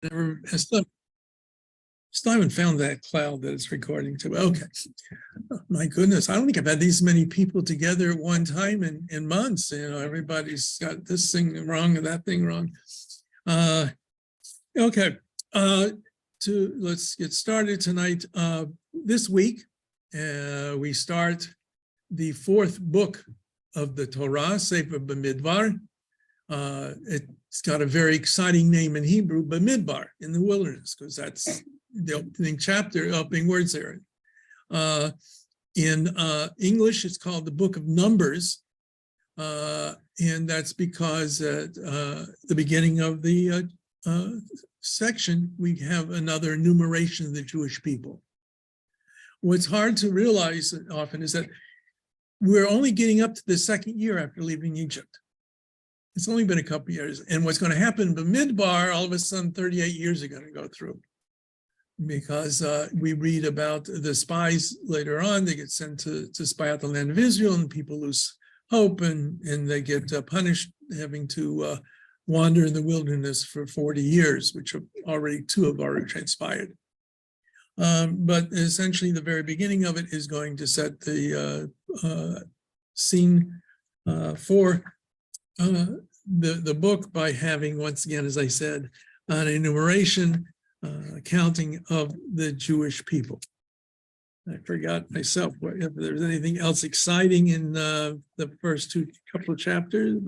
Never, still haven't found that cloud that it's recording to. Okay. Oh, my goodness. I don't think I've had these many people together at one time in months. You know, everybody's got this thing wrong and that thing wrong. Okay. Let's get started tonight. This week, we start the fourth book of the Torah, Sefer Bamidbar. It's got a very exciting name in Hebrew, Bamidbar, in the wilderness, because that's the opening chapter, opening words there. In English, it's called the Book of Numbers, and that's because at the beginning of the section, we have another enumeration of the Jewish people. What's hard to realize often is that we're only getting up to the second year after leaving Egypt. It's only been a couple of years. And what's going to happen in Bamidbar, all of a sudden 38 years are going to go through. Because we read about the spies later on, they get sent to spy out the land of Israel, and people lose hope, and they get punished having to wander in the wilderness for 40 years, which have two have already transpired. But essentially, the very beginning of it is going to set the scene for the book by having, once again, as I said, an enumeration, counting of the Jewish people. I forgot myself if there's anything else exciting in the first couple of chapters.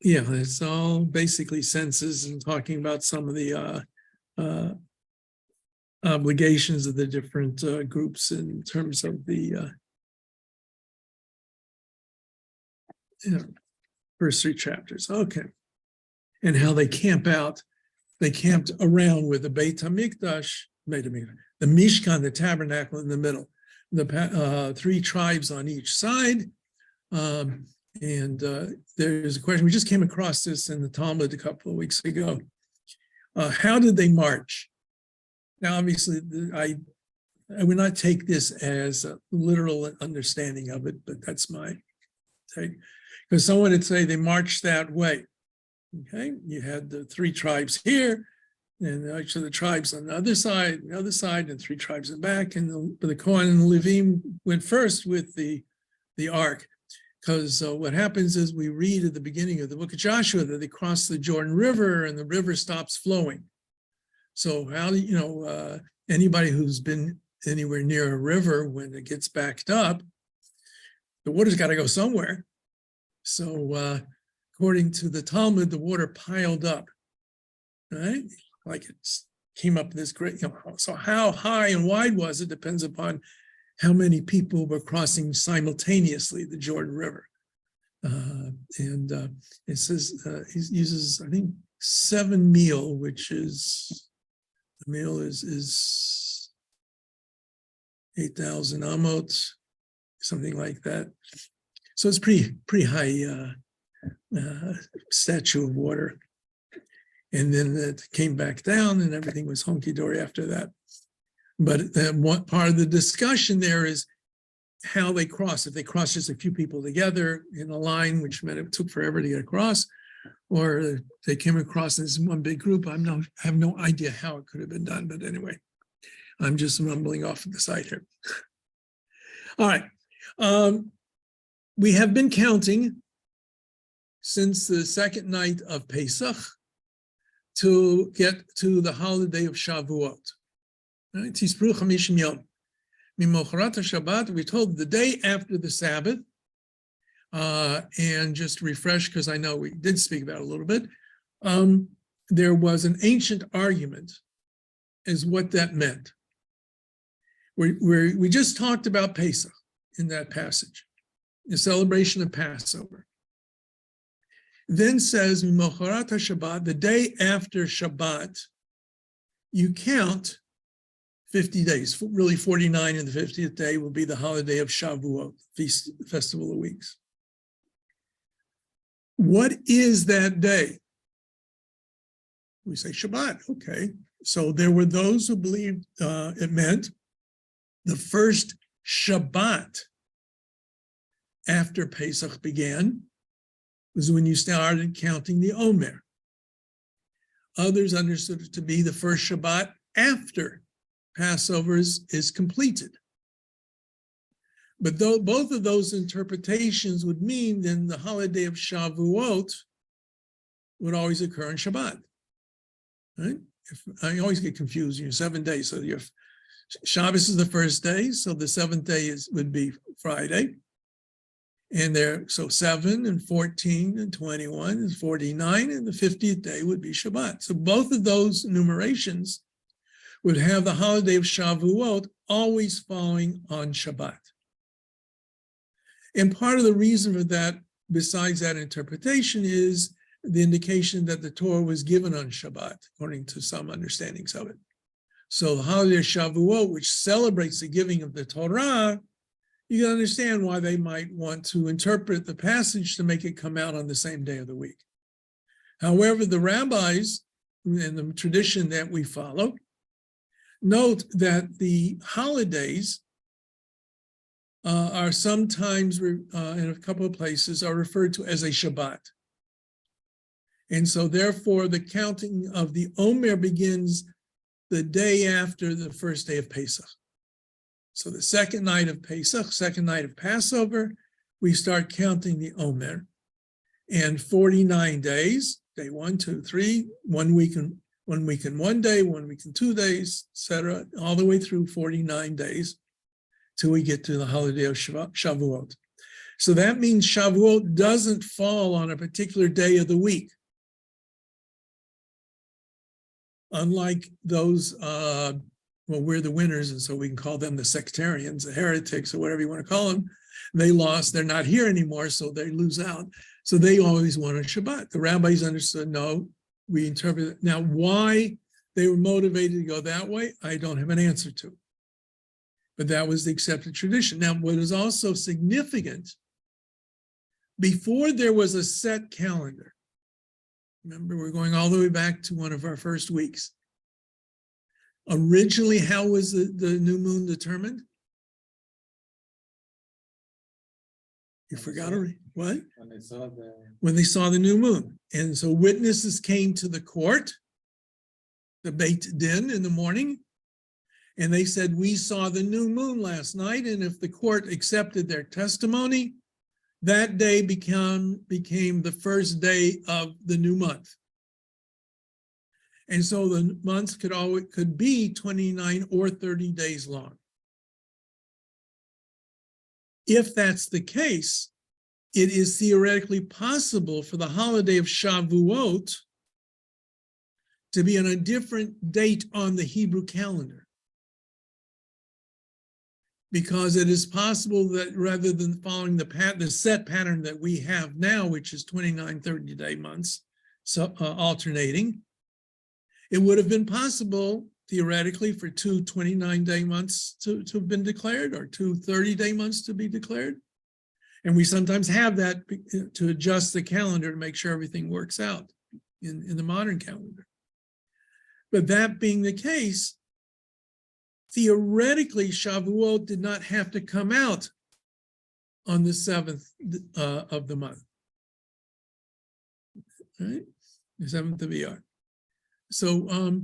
Yeah, it's all basically census and talking about some of the obligations of the different groups in terms of the first three chapters. Okay. And how they camp out. They camped around with the Beit HaMikdash, the Mishkan, the tabernacle in the middle, the three tribes on each side. And there's a question, we just came across this in the Talmud a couple of weeks ago. How did they march? Now, obviously, I would not take this as a literal understanding of it, but that's my take. Because someone would say they marched that way. Okay, you had the three tribes here, and each of the tribes on the other side, and three tribes in the back, and the Kohen and the Levim went first with the ark. Because what happens is we read at the beginning of the book of Joshua that they cross the Jordan River and the river stops flowing. So how do you know, anybody who's been anywhere near a river, when it gets backed up, the water's got to go somewhere. So according to the Talmud, the water piled up, right? Like it came up this great, so how high and wide was it depends upon how many people were crossing simultaneously the Jordan River. And it says he uses, I think, 7 meal, which is, the meal is 8,000 amot, something like that. So it's pretty high statue of water. And then it came back down and everything was hunky-dory after that. But one part of the discussion there is how they cross. If they cross just a few people together in a line, which meant it took forever to get across, or they came across as one big group. I have no idea how it could have been done. But anyway, I'm just rumbling off of the side here. All right. We have been counting since the second night of Pesach to get to the holiday of Shavuot. Right? Tisbru Chamishim Yom. Mimocharat Shabbat, we told the day after the Sabbath, and just to refresh, because I know we did speak about it a little bit, there was an ancient argument as what that meant. We just talked about Pesach in that passage, the celebration of Passover. Then says, Mimocharat Shabbat, the day after Shabbat, you count 50 days, really 49, and the 50th day will be the holiday of Shavuot, Festival of Weeks. What is that day? We say Shabbat, okay. So there were those who believed it meant the first Shabbat after Pesach began was when you started counting the Omer. Others understood it to be the first Shabbat after Passover is completed. But though both of those interpretations would mean then the holiday of Shavuot would always occur on Shabbat. Right? I always get confused. 7 days. So your Shabbos is the first day, so the seventh day would be Friday. And so 7 and 14 and 21 and 49, and the 50th day would be Shabbat. So both of those enumerations would have the holiday of Shavuot always falling on Shabbat. And part of the reason for that, besides that interpretation, is the indication that the Torah was given on Shabbat, according to some understandings of it. So the holiday of Shavuot, which celebrates the giving of the Torah, you can understand why they might want to interpret the passage to make it come out on the same day of the week. However, the rabbis, in the tradition that we follow, note that the holidays are sometimes, in a couple of places, are referred to as a Shabbat. And so therefore, the counting of the Omer begins the day after the first day of Pesach. So the second night of Pesach, second night of Passover, we start counting the Omer. And 49 days, day 1, 2, 3, 1 week and 1 week and 1 day, 1 week and 2 days, etc., all the way through 49 days till we get to the holiday of Shavuot. So that means Shavuot doesn't fall on a particular day of the week. Unlike those, well, we're the winners, and so we can call them the sectarians, the heretics, or whatever you want to call them. They lost, they're not here anymore, so they lose out. So they always want a Shabbat. The rabbis understood, no, we interpret it. Now, why they were motivated to go that way, I don't have an answer to. But that was the accepted tradition. Now, what is also significant, before there was a set calendar, remember, we're going all the way back to one of our first weeks. Originally, how was the new moon determined? You forgot already. What? When they saw the new moon. And so witnesses came to the court, the Beit Din, in the morning, and they said, we saw the new moon last night, and if the court accepted their testimony, that day became the first day of the new month. And so the months could be 29 or 30 days long. If that's the case, it is theoretically possible for the holiday of Shavuot to be on a different date on the Hebrew calendar. Because it is possible that rather than following the set pattern that we have now, which is 29, 30-day months, so alternating, it would have been possible, theoretically, for 2 29-day months to have been declared, or 2 30-day months to be declared. And we sometimes have that to adjust the calendar to make sure everything works out in the modern calendar. But that being the case, theoretically, Shavuot did not have to come out on the 7th of the month, right? The 7th of Iyar. So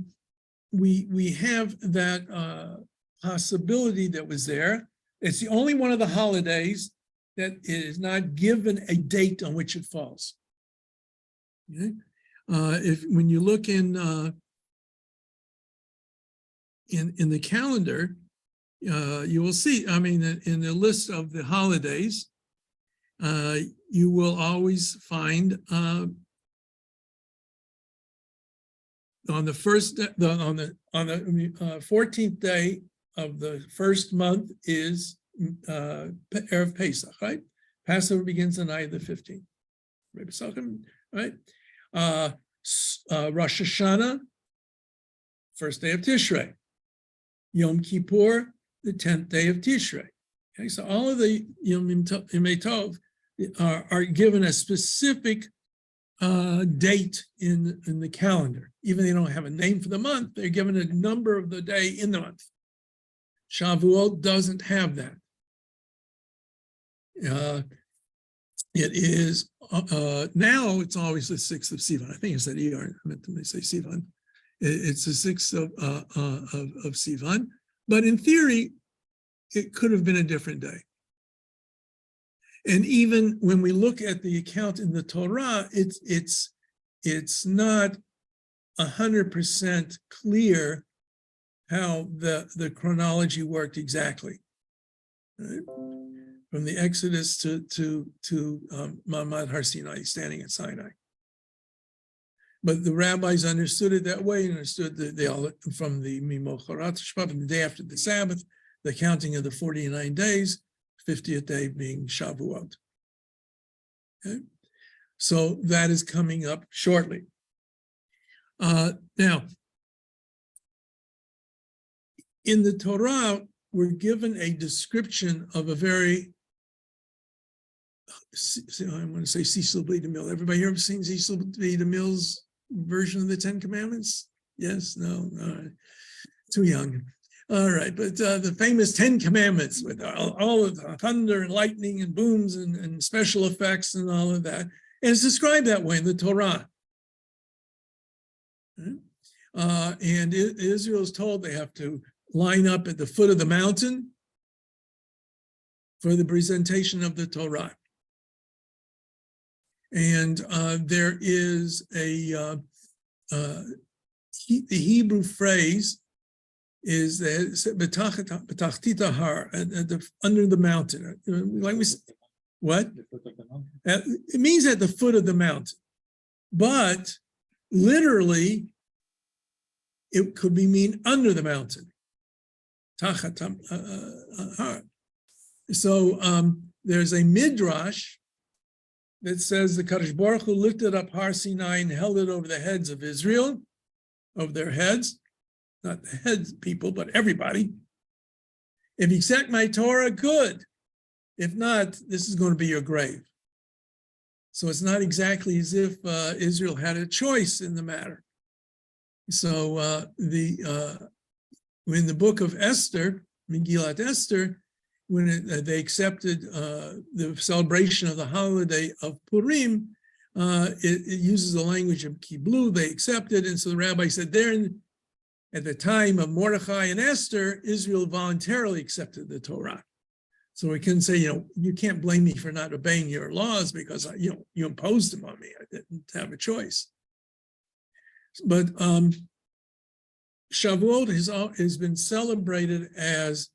we have that possibility that was there. It's the only one of the holidays that is not given a date on which it falls. Okay? When you look in the calendar, you will see, I mean, in the list of the holidays, you will always find on the 14th day of the first month is Erev Pesach, right? Passover begins the night of the 15th. Right? Rosh Hashanah, first day of Tishrei. Yom Kippur, the 10th day of Tishrei. Okay, so all of the Yom Tov are given a specific date in the calendar. Even if they don't have a name for the month, they're given a number of the day in the month. Shavuot doesn't have that. It is now. It's always the 6th of Sivan. I think I said Iyar. I meant to say Sivan. It's the 6th of Sivan, but in theory, it could have been a different day. And even when we look at the account in the Torah, it's not 100% clear how the chronology worked exactly. Right? From the Exodus to Ma'amad Har Sinai, standing at Sinai. But the rabbis understood it that way, and understood from the Mimocharat Shvat, from the day after the Sabbath, the counting of the 49 days, 50th day being Shavuot. Okay? So that is coming up shortly. Now, in the Torah, we're given a description of a very, I want to say Cecil B. DeMille. Everybody here ever seen Cecil B. DeMille's version of the Ten Commandments? Yes, no, all right. Too young. All right, but the famous 10 Commandments with all of the thunder and lightning and booms and special effects and all of that. And it's described that way in the Torah. And Israel is told they have to line up at the foot of the mountain for the presentation of the Torah. And there is the Hebrew phrase is B'tachtita har, under the mountain. Like we said, what? It means at the foot of the mountain, but literally it could mean under the mountain. So there's a midrash that says the Kadosh Baruch Hu lifted up Har Sinai and held it over the heads of Israel, over their heads, not the heads people, but everybody. If you accept my Torah, good. If not, this is going to be your grave. So it's not exactly as if Israel had a choice in the matter. So in the book of Esther, Megillat Esther, when they accepted the celebration of the holiday of Purim, it uses the language of Kiblu, they accepted, and so the rabbi said at the time of Mordechai and Esther, Israel voluntarily accepted the Torah. So we can say, you can't blame me for not obeying your laws because you imposed them on me. I didn't have a choice. But Shavuot has been celebrated as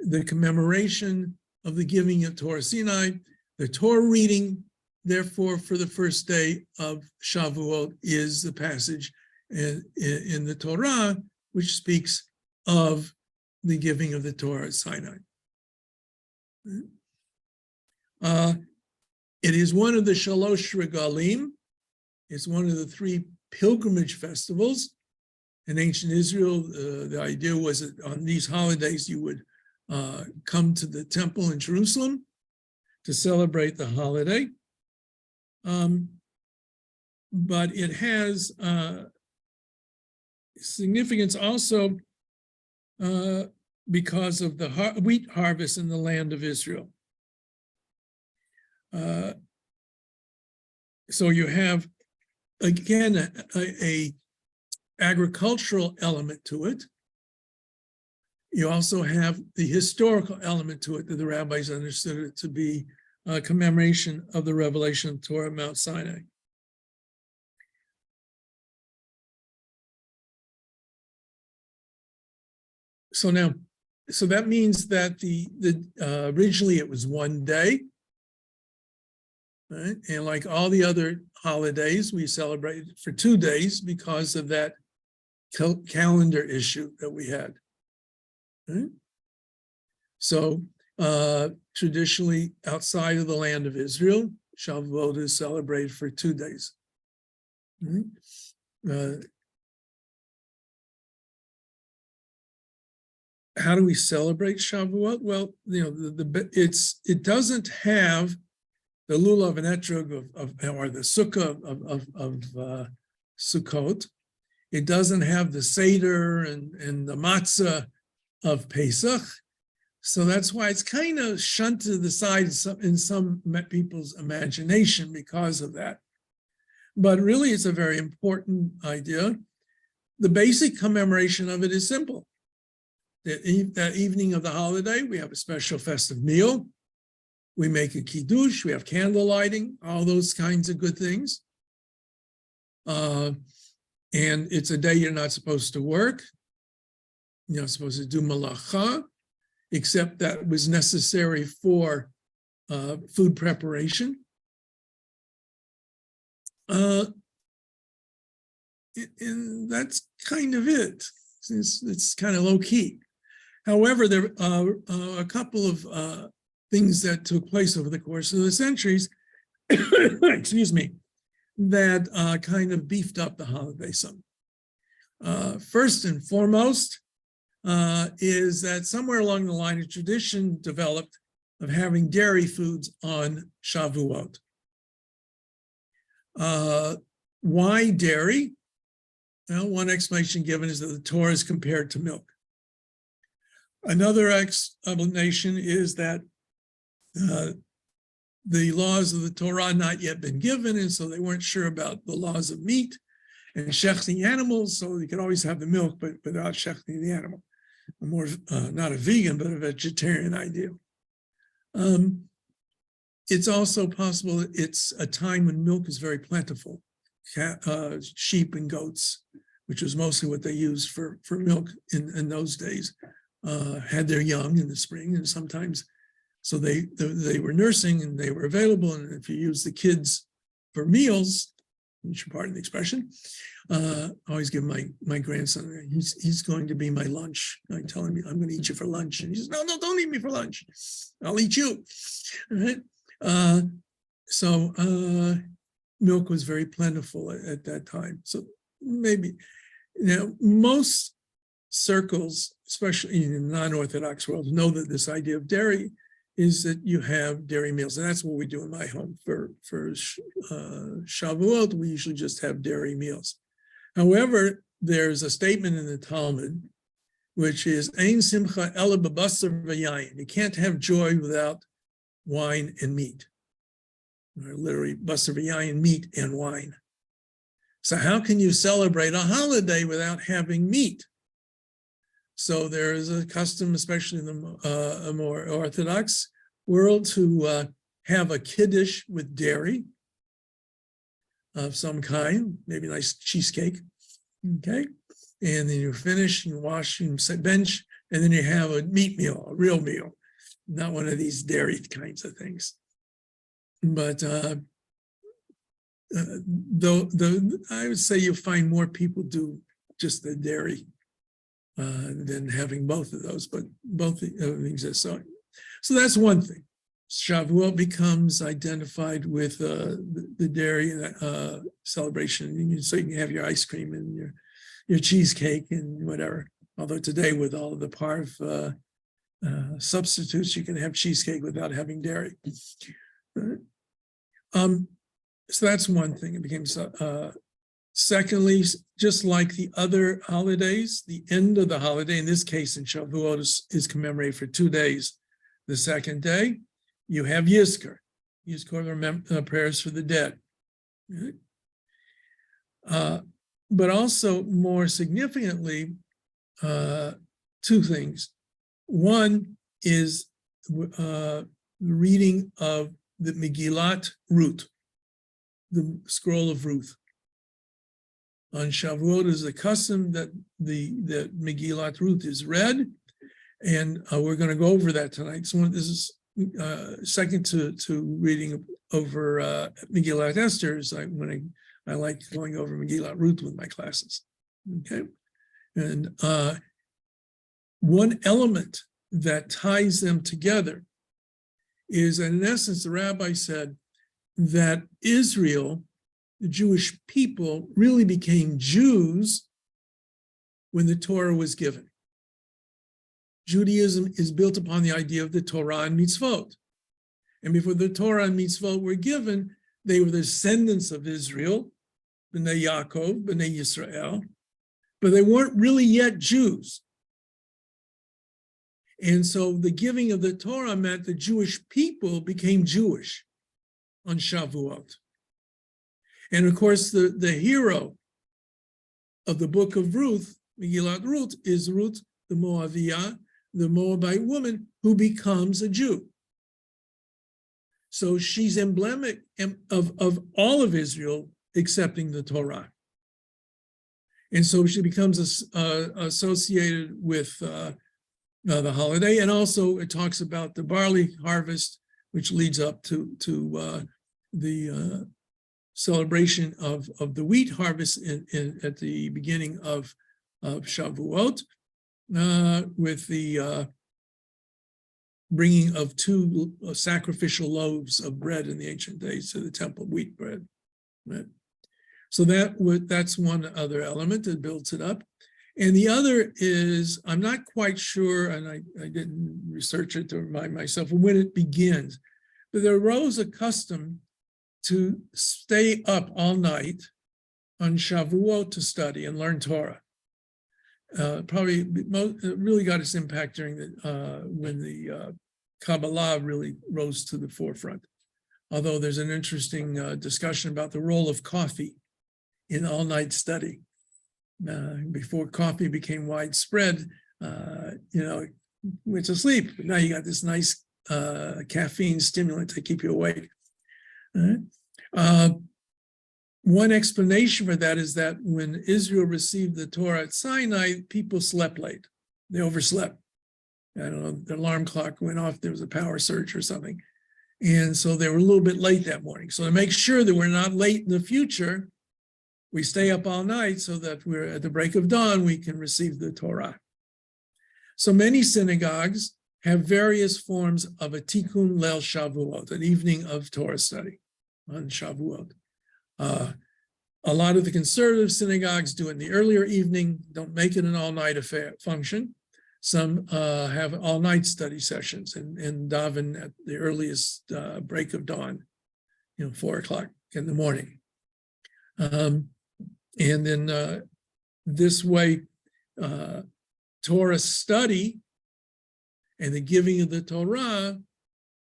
the commemoration of the giving of Torah Sinai, the Torah reading. Therefore, for the first day of Shavuot is the passage in the Torah, which speaks of the giving of the Torah at Sinai. It is one of the Shalosh Regalim. It's one of the 3 pilgrimage festivals. In ancient Israel, the idea was that on these holidays, you would come to the temple in Jerusalem to celebrate the holiday. But it has significance also because of the wheat harvest in the land of Israel. So you have, again, a agricultural element to it. You also have the historical element to it that the rabbis understood it to be a commemoration of the revelation of Torah at Mount Sinai. So that means that originally it was one day, right? And like all the other holidays, we celebrated for 2 days because of that calendar issue that we had. Right? So traditionally, outside of the land of Israel, Shavuot is celebrated for 2 days. Right? How do we celebrate Shavuot? Well, it doesn't have the lulav and etrog or the sukkah of Sukkot. It doesn't have the seder and the matzah of Pesach. So that's why it's kind of shunted to the side in some people's imagination because of that. But really, it's a very important idea. The basic commemoration of it is simple. That evening of the holiday, we have a special festive meal. We make a kiddush, we have candle lighting, all those kinds of good things. And it's a day you're not supposed to work. You're not supposed to do malacha, except that was necessary for food preparation. And that's kind of it. It's kind of low key. However, there are a couple of things that took place over the course of the centuries, excuse me, that kind of beefed up the holiday some. First and foremost is that somewhere along the line, a tradition developed of having dairy foods on Shavuot. Why dairy? Well, one explanation given is that the Torah is compared to milk. Another explanation is that the laws of the Torah had not yet been given, and so they weren't sure about the laws of meat and shechting animals, so you could always have the milk, but without shechting the animal. A more, not a vegan, but a vegetarian idea. It's also possible that it's a time when milk is very plentiful. Sheep and goats, which was mostly what they used for milk in those days, had their young in the spring, and sometimes, so they were nursing and they were available, and if you use the kids for meals, you should pardon the expression, I always give my grandson, he's going to be my lunch. I tell him, I'm going to eat you for lunch, and he says, no, don't eat me for lunch, I'll eat you. All right? So milk was very plentiful at that time. So maybe, most circles, especially in the non-Orthodox world, know that this idea of dairy is that you have dairy meals. And that's what we do in my home. For Shavuot, we usually just have dairy meals. However, there's a statement in the Talmud, which is, Ein simcha ela b'basar v'yayin. You can't have joy without wine and meat. Or literally, basar v'yayin, meat and wine. So how can you celebrate a holiday without having meat? So there is a custom, especially in the more Orthodox world, to have a kiddush with dairy of some kind, maybe a nice cheesecake, okay? And then you finish, you wash, you bench, and then you have a meat meal, a real meal, not one of these dairy kinds of things. But though I would say you'll find more people do just the dairy than having both of those, but both exist. So that's one thing. Shavuot becomes identified with the dairy celebration, so you can have your ice cream and your cheesecake and whatever. Although today, with all of the parv substitutes, you can have cheesecake without having dairy. So that's one thing. It became secondly, just like the other holidays, the end of the holiday, in this case in Shavuot, is commemorated for 2 days. The second day, you have Yizkor. Yizkor prayers for the dead. But also, more significantly, 2 things. One is the reading of the Megillat Ruth, the scroll of Ruth. On Shavuot is the custom that the Megillat Ruth is read, and we're going to go over that tonight. So this is second to reading over Megillat Esther. Is when I like going over Megillat Ruth with my classes. Okay, and one element that ties them together is, in essence, the rabbi said that Israel, the Jewish people, really became Jews when the Torah was given. Judaism is built upon the idea of the Torah and mitzvot. And before the Torah and mitzvot were given, they were the descendants of Israel, B'nai Yaakov, B'nai Yisrael, but they weren't really yet Jews. And so the giving of the Torah meant the Jewish people became Jewish on Shavuot. And of course, the hero of the book of Ruth, Megillat Ruth, is Ruth the Moabiyah, the Moabite woman who becomes a Jew. So she's emblematic of all of Israel accepting the Torah. And so she becomes associated with the holiday. And also it talks about the barley harvest, which leads up to the celebration of the wheat harvest at the beginning of Shavuot, with the bringing of 2 sacrificial loaves of bread in the ancient days to the temple, wheat bread. Right? So that's one other element that builds it up. And the other is, I'm not quite sure, and I didn't research it to remind myself when it begins, but there arose a custom to stay up all night on Shavuot to study and learn Torah. Probably really got its impact during when the Kabbalah really rose to the forefront. Although there's an interesting discussion about the role of coffee in all-night study. Before coffee became widespread, went to sleep. But now you got this nice caffeine stimulant to keep you awake. One explanation for that is that when Israel received the Torah at Sinai, people slept late. They overslept. I don't know, the alarm clock went off, there was a power surge or something. And so they were a little bit late that morning. So to make sure that we're not late in the future, we stay up all night so that we're at the break of dawn, we can receive the Torah. So many synagogues have various forms of a tikkun leil Shavuot, an evening of Torah study on Shavuot. A lot of the conservative synagogues do it in the earlier evening, don't make it an all-night function. Some have all-night study sessions and daven at the earliest break of dawn, 4 o'clock in the morning. And then this way, Torah study and the giving of the Torah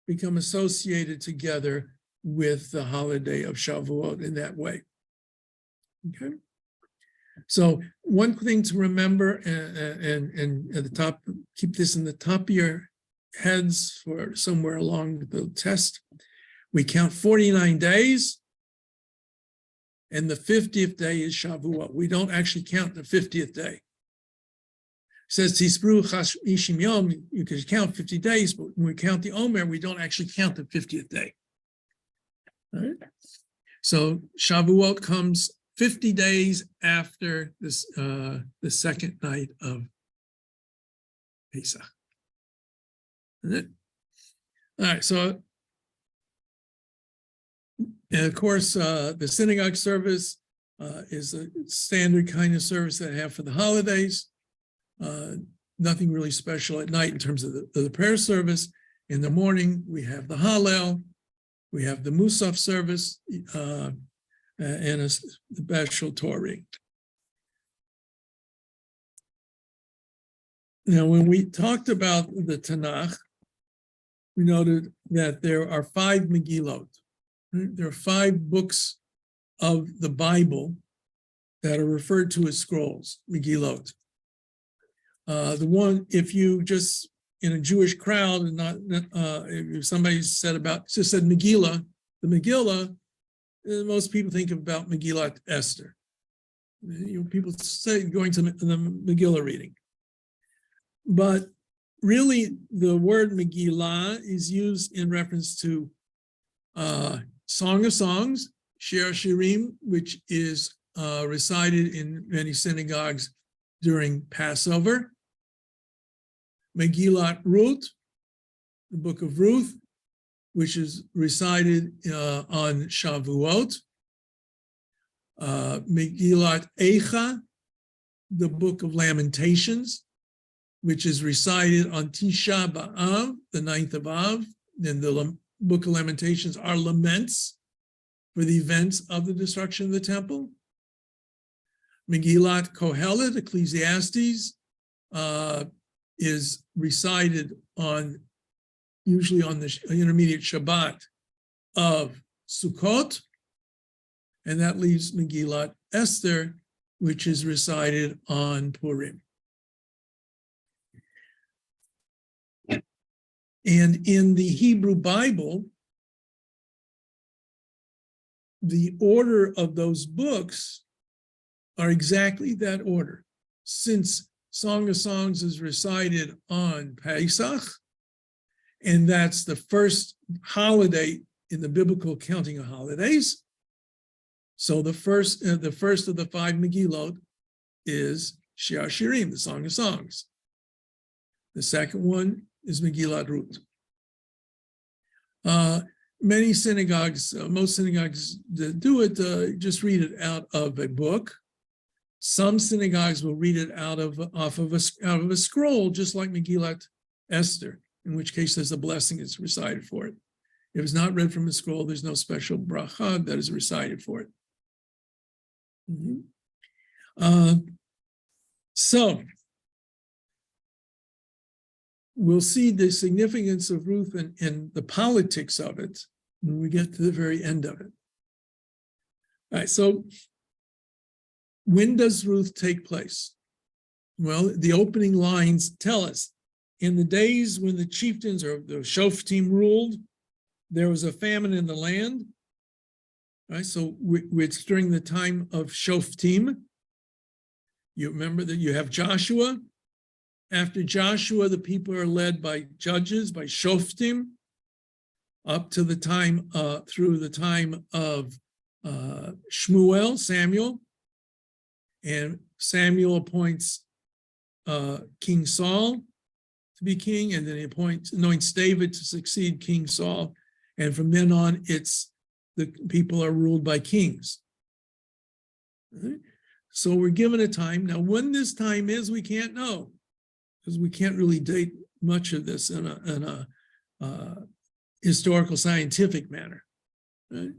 become associated together with the holiday of Shavuot in that way. Okay. So one thing to remember, and at the top, keep this in the top of your heads for somewhere along the test. We count 49 days, and the 50th day is Shavuot. We don't actually count the 50th day. It says Tisbru Ishim Yom, you can count 50 days, but when we count the Omer, we don't actually count the 50th day. All right. So Shavuot comes 50 days after this, the second night of Pesach. All right, so, and of course, the synagogue service is a standard kind of service that I have for the holidays. Nothing really special at night in terms of the prayer service. In the morning, we have the Hallel, we have the Musaf service, and a special Torah. Now, when we talked about the Tanakh, we noted that there are 5 Megillot. There are 5 books of the Bible that are referred to as scrolls, Megillot. The one, if you just in a Jewish crowd and not if somebody just said Megillah, the Megillah, most people think about Megillat Esther. People say going to the Megillah reading. But really, the word Megillah is used in reference to Song of Songs, Shir Shirim, which is recited in many synagogues during Passover. Megillat Ruth, the book of Ruth, which is recited on Shavuot. Megillat Eicha, the book of Lamentations, which is recited on Tisha B'Av, the 9th of Av. And the book of Lamentations are laments for the events of the destruction of the temple. Megillat Kohelet, Ecclesiastes, is recited usually on the intermediate Shabbat of Sukkot, and that leaves Megillat Esther, which is recited on Purim. And in the Hebrew Bible, the order of those books are exactly that order. Since Song of Songs is recited on Pesach, and that's the first holiday in the biblical counting of holidays, so the first of the 5 Megillot is Shir Shirim, the Song of Songs. The second one is Megillat Ruth. Many synagogues, most synagogues that do it, just read it out of a book. Some synagogues will read it out of a scroll, just like Megillat Esther, in which case there's a blessing that's recited for it. If it's not read from a scroll, there's no special bracha that is recited for it. So we'll see the significance of Ruth and the politics of it when we get to the very end of it. All right, so when does Ruth take place? Well, the opening lines tell us, in the days when the chieftains or the Shoftim ruled, there was a famine in the land. All right, so it's during the time of Shoftim. You remember that you have Joshua. After Joshua, the people are led by judges, by Shoftim, up to the time, through the time of Shmuel, Samuel. And Samuel appoints King Saul to be king, and then he anoints David to succeed King Saul. And from then on, the people are ruled by kings. Right? So we're given a time. Now, when this time is, we can't know, because we can't really date much of this in a historical scientific manner. Right?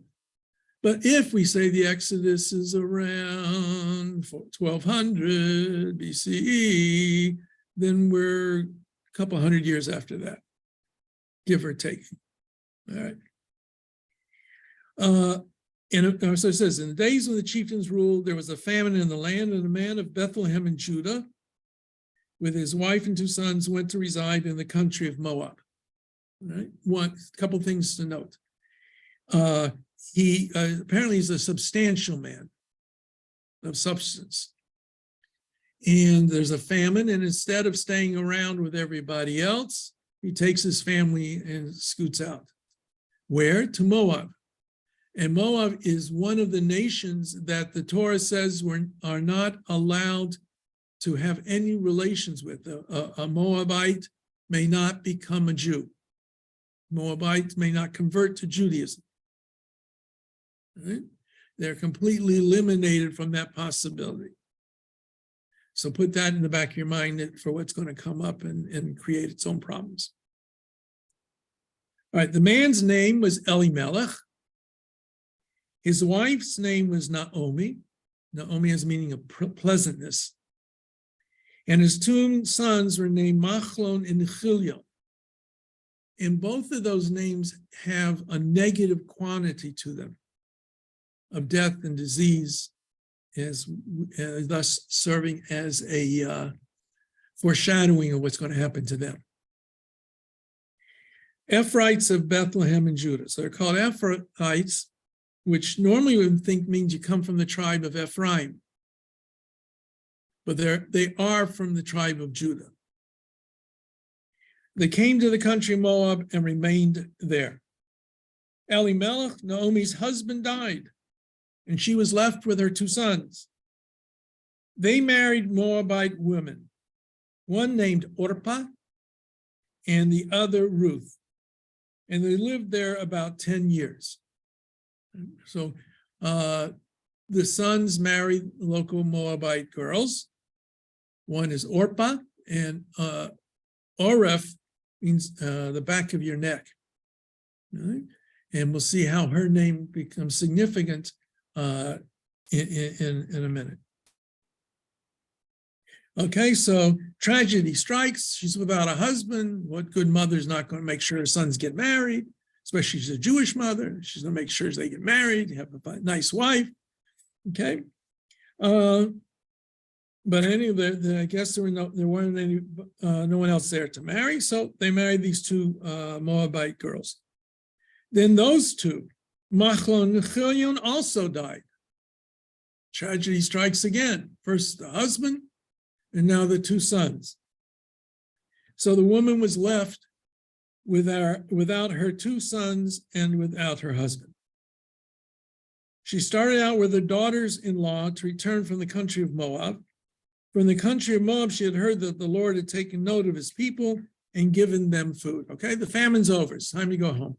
But if we say the Exodus is around 1200 BCE, then we're a couple hundred years after that, give or take. All right. And so it says, in the days when the chieftains ruled, there was a famine in the land, and a man of Bethlehem in Judah, with his wife and 2 sons, went to reside in the country of Moab. All right. One couple things to note. He apparently is a substantial man of substance. And there's a famine, and instead of staying around with everybody else, he takes his family and scoots out. Where? To Moab. And Moab is one of the nations that the Torah says are not allowed to have any relations with. A Moabite may not become a Jew. Moabites may not convert to Judaism. Right? They're completely eliminated from that possibility. So put that in the back of your mind for what's going to come up and create its own problems. All right, the man's name was Elimelech. His wife's name was Naomi. Naomi has meaning of pleasantness. And his 2 sons were named Machlon and Chilion. And both of those names have a negative quantity to them of death and disease, thus serving as a foreshadowing of what's going to happen to them. Ephraimites of Bethlehem and Judah. So they're called Ephraimites, which normally we would think means you come from the tribe of Ephraim. But they are from the tribe of Judah. They came to the country of Moab and remained there. Elimelech, Naomi's husband, died, and she was left with her 2 sons. They married Moabite women, one named Orpah and the other Ruth, and they lived there about 10 years. So the sons married local Moabite girls. One is Orpah, and Oreph means the back of your neck. Right? And we'll see how her name becomes significant in a minute. Okay, so tragedy strikes. She's without a husband. What good mother's not going to make sure her sons get married? Especially she's a Jewish mother. She's going to make sure they get married, have a nice wife. Okay. But I guess there weren't any, no one else there to marry. So they married these two Moabite girls. Then those two, Machlon and Chilion, also died. Tragedy strikes again. First the husband, and now the two sons. So the woman was left without her two sons and without her husband. She started out with her daughters-in-law to return from the country of Moab. From the country of Moab, she had heard that the Lord had taken note of his people and given them food. Okay, the famine's over. It's time to go home.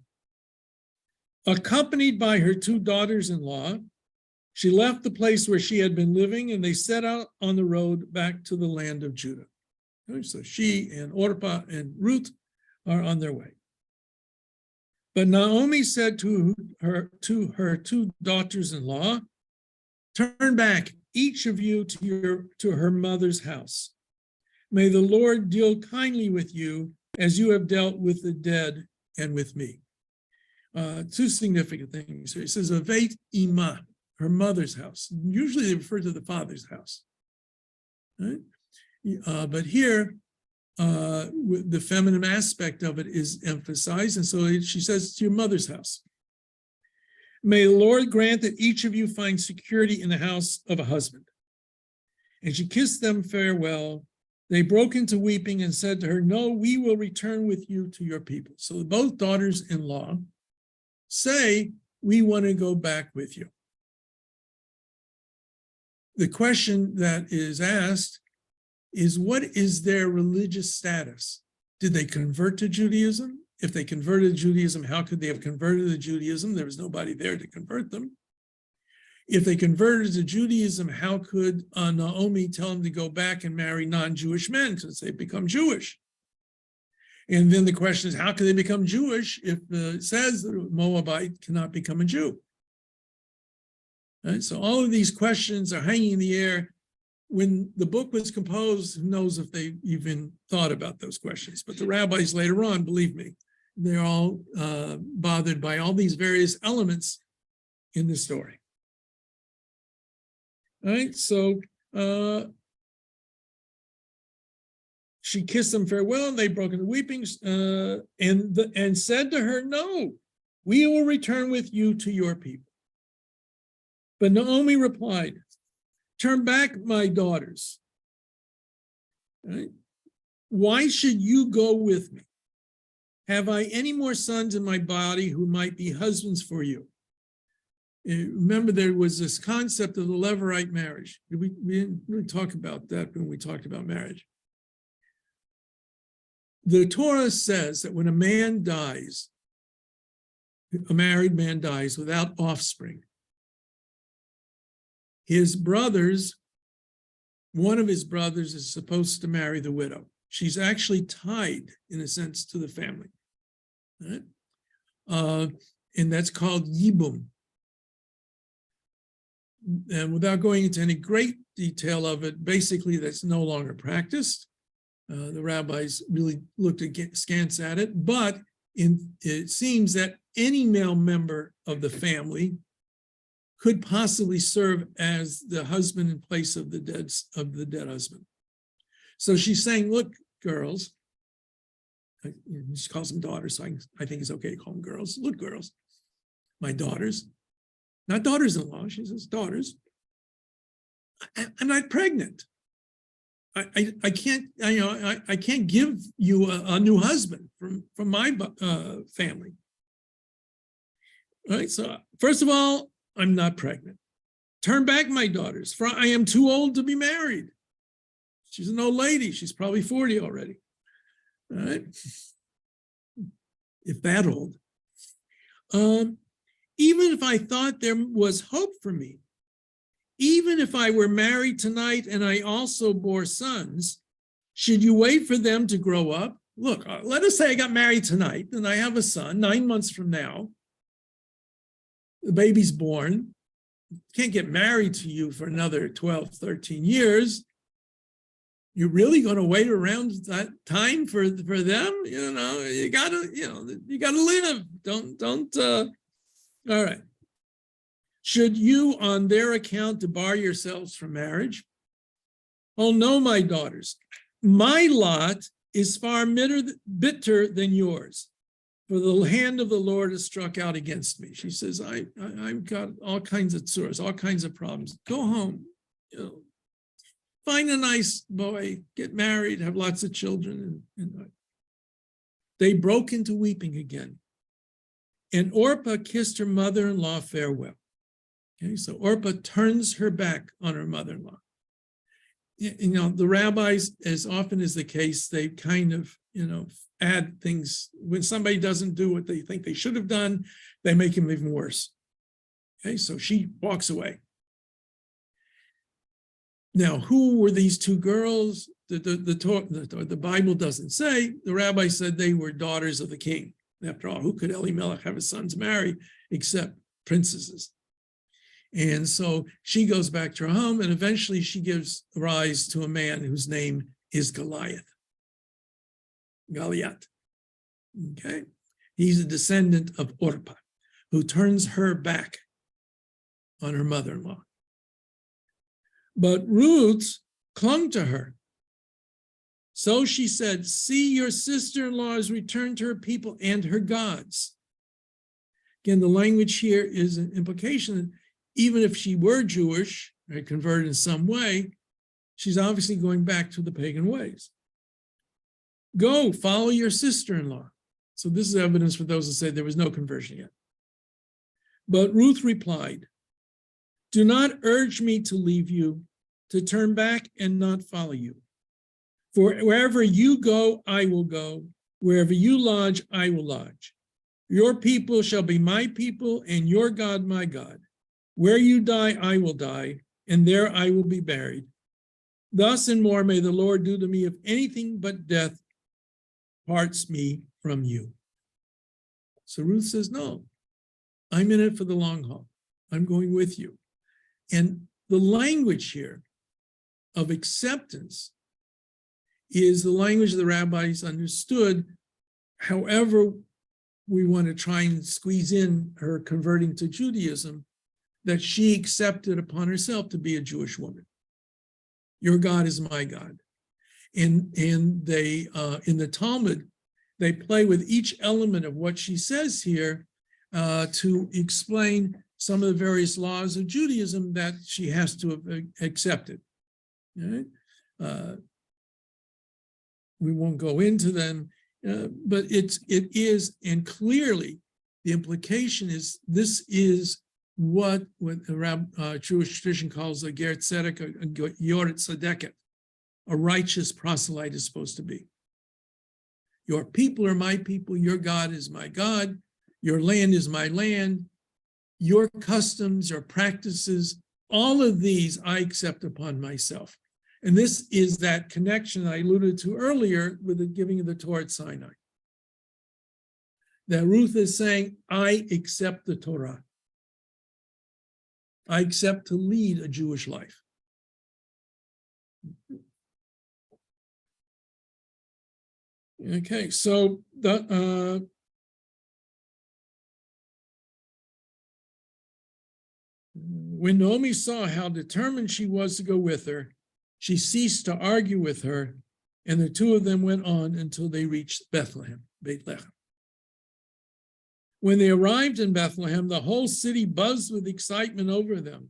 Accompanied by her two daughters-in-law, she left the place where she had been living, and they set out on the road back to the land of Judah. So she and Orpah and Ruth are on their way. But Naomi said to her two daughters-in-law, "Turn back, each of you, to her mother's house. May the Lord deal kindly with you as you have dealt with the dead and with me." Two significant things here. It says, "Avet ima," her mother's house. Usually they refer to the father's house. Right? But here, the feminine aspect of it is emphasized. And so she says, "It's your mother's house. May the Lord grant that each of you find security in the house of a husband." And she kissed them farewell. They broke into weeping and said to her, "No, we will return with you to your people." So both daughters-in-law say, "We want to go back with you." The question that is asked is, what is their religious status? Did they convert to Judaism? If they converted to Judaism, how could they have converted to Judaism? There was nobody there to convert them. If they converted to Judaism, how could Naomi tell them to go back and marry non-Jewish men since they become Jewish? And then the question is, how can they become Jewish if it says that a Moabite cannot become a Jew? Right? So all of these questions are hanging in the air. When the book was composed, who knows if they even thought about those questions. But the rabbis later on, believe me, they're all bothered by all these various elements in the story. All right, so she kissed them farewell, and they broke into weeping, and said to her, "No, we will return with you to your people." But Naomi replied, "Turn back, my daughters. Right? Why should you go with me? Have I any more sons in my body who might be husbands for you?" Remember, there was this concept of the Levirate marriage. We didn't really talk about that when we talked about marriage. The Torah says that when a man dies, a married man dies without offspring, his brothers, one of his brothers is supposed to marry the widow. She's actually tied, in a sense, to the family. Right? And that's called yibum. And without going into any great detail of it, basically that's no longer practiced. The rabbis really looked askance at it, but it seems that any male member of the family could possibly serve as the husband in place of the dead husband. So she's saying, "Look, girls," she calls them daughters, so I think it's okay to call them girls. "Look, girls, my daughters," not daughters-in-law, she says daughters. "I'm not pregnant. I can't, I can't give you a new husband from my family." All right, so first of all, I'm not pregnant. "Turn back, my daughters, for I am too old to be married." She's an old lady. She's probably 40 already. All right, if that old. "Even if I thought there was hope for me, even if I were married tonight and I also bore sons, should you wait for them to grow up? Look, let us say I got married tonight and I have a son 9 months from now. The baby's born. Can't get married to you for another 12, 13 years. You're really going to wait around that time for them? You gotta live. Don't. All right. Should you, on their account, debar yourselves from marriage? Oh, no, my daughters. My lot is far bitter than yours, for the hand of the Lord has struck out against me. She says, I've got all kinds of tsuras, all kinds of problems. Go home, find a nice boy, get married, have lots of children. And they broke into weeping again. And Orpah kissed her mother-in-law farewell. Okay, so Orpah turns her back on her mother-in-law. The rabbis, as often is the case, they kind of, add things. When somebody doesn't do what they think they should have done, they make him even worse. Okay, so she walks away. Now, who were these two girls? The Bible doesn't say. The rabbi said they were daughters of the king. After all, who could Elimelech have his sons marry except princesses? And so she goes back to her home, and eventually she gives rise to a man whose name is Goliath. Goliath. Okay. He's a descendant of Orpah, who turns her back on her mother-in-law. But Ruth clung to her. So she said, see, your sister-in-law has returned to her people and her gods. Again, the language here is an implication that even if she were Jewish, or converted in some way, she's obviously going back to the pagan ways. Go, follow your sister-in-law. So this is evidence for those who say there was no conversion yet. But Ruth replied, do not urge me to leave you, to turn back and not follow you. For wherever you go, I will go. Wherever you lodge, I will lodge. Your people shall be my people, and your God my God. Where you die, I will die, and there I will be buried. Thus and more may the Lord do to me if anything but death parts me from you. So Ruth says, no, I'm in it for the long haul. I'm going with you. And the language here of acceptance is the language the rabbis understood. However, we want to try and squeeze in her converting to Judaism, that she accepted upon herself to be a Jewish woman. Your God is my God. And they, in the Talmud, they play with each element of what she says here to explain some of the various laws of Judaism that she has to have accepted. Right? We won't go into them, but it is, and clearly the implication is this is what the Jewish tradition calls a ger tzedek, a yoret tzedeket, a righteous proselyte is supposed to be. Your people are my people, your God is my God, your land is my land, your customs, your practices, all of these I accept upon myself. And this is that connection I alluded to earlier with the giving of the Torah at Sinai. That Ruth is saying, I accept the Torah. I accept to lead a Jewish life. Okay, so when Naomi saw how determined she was to go with her, she ceased to argue with her, and the two of them went on until they reached Bethlehem, Beit Lechem. When they arrived in Bethlehem, the whole city buzzed with excitement over them.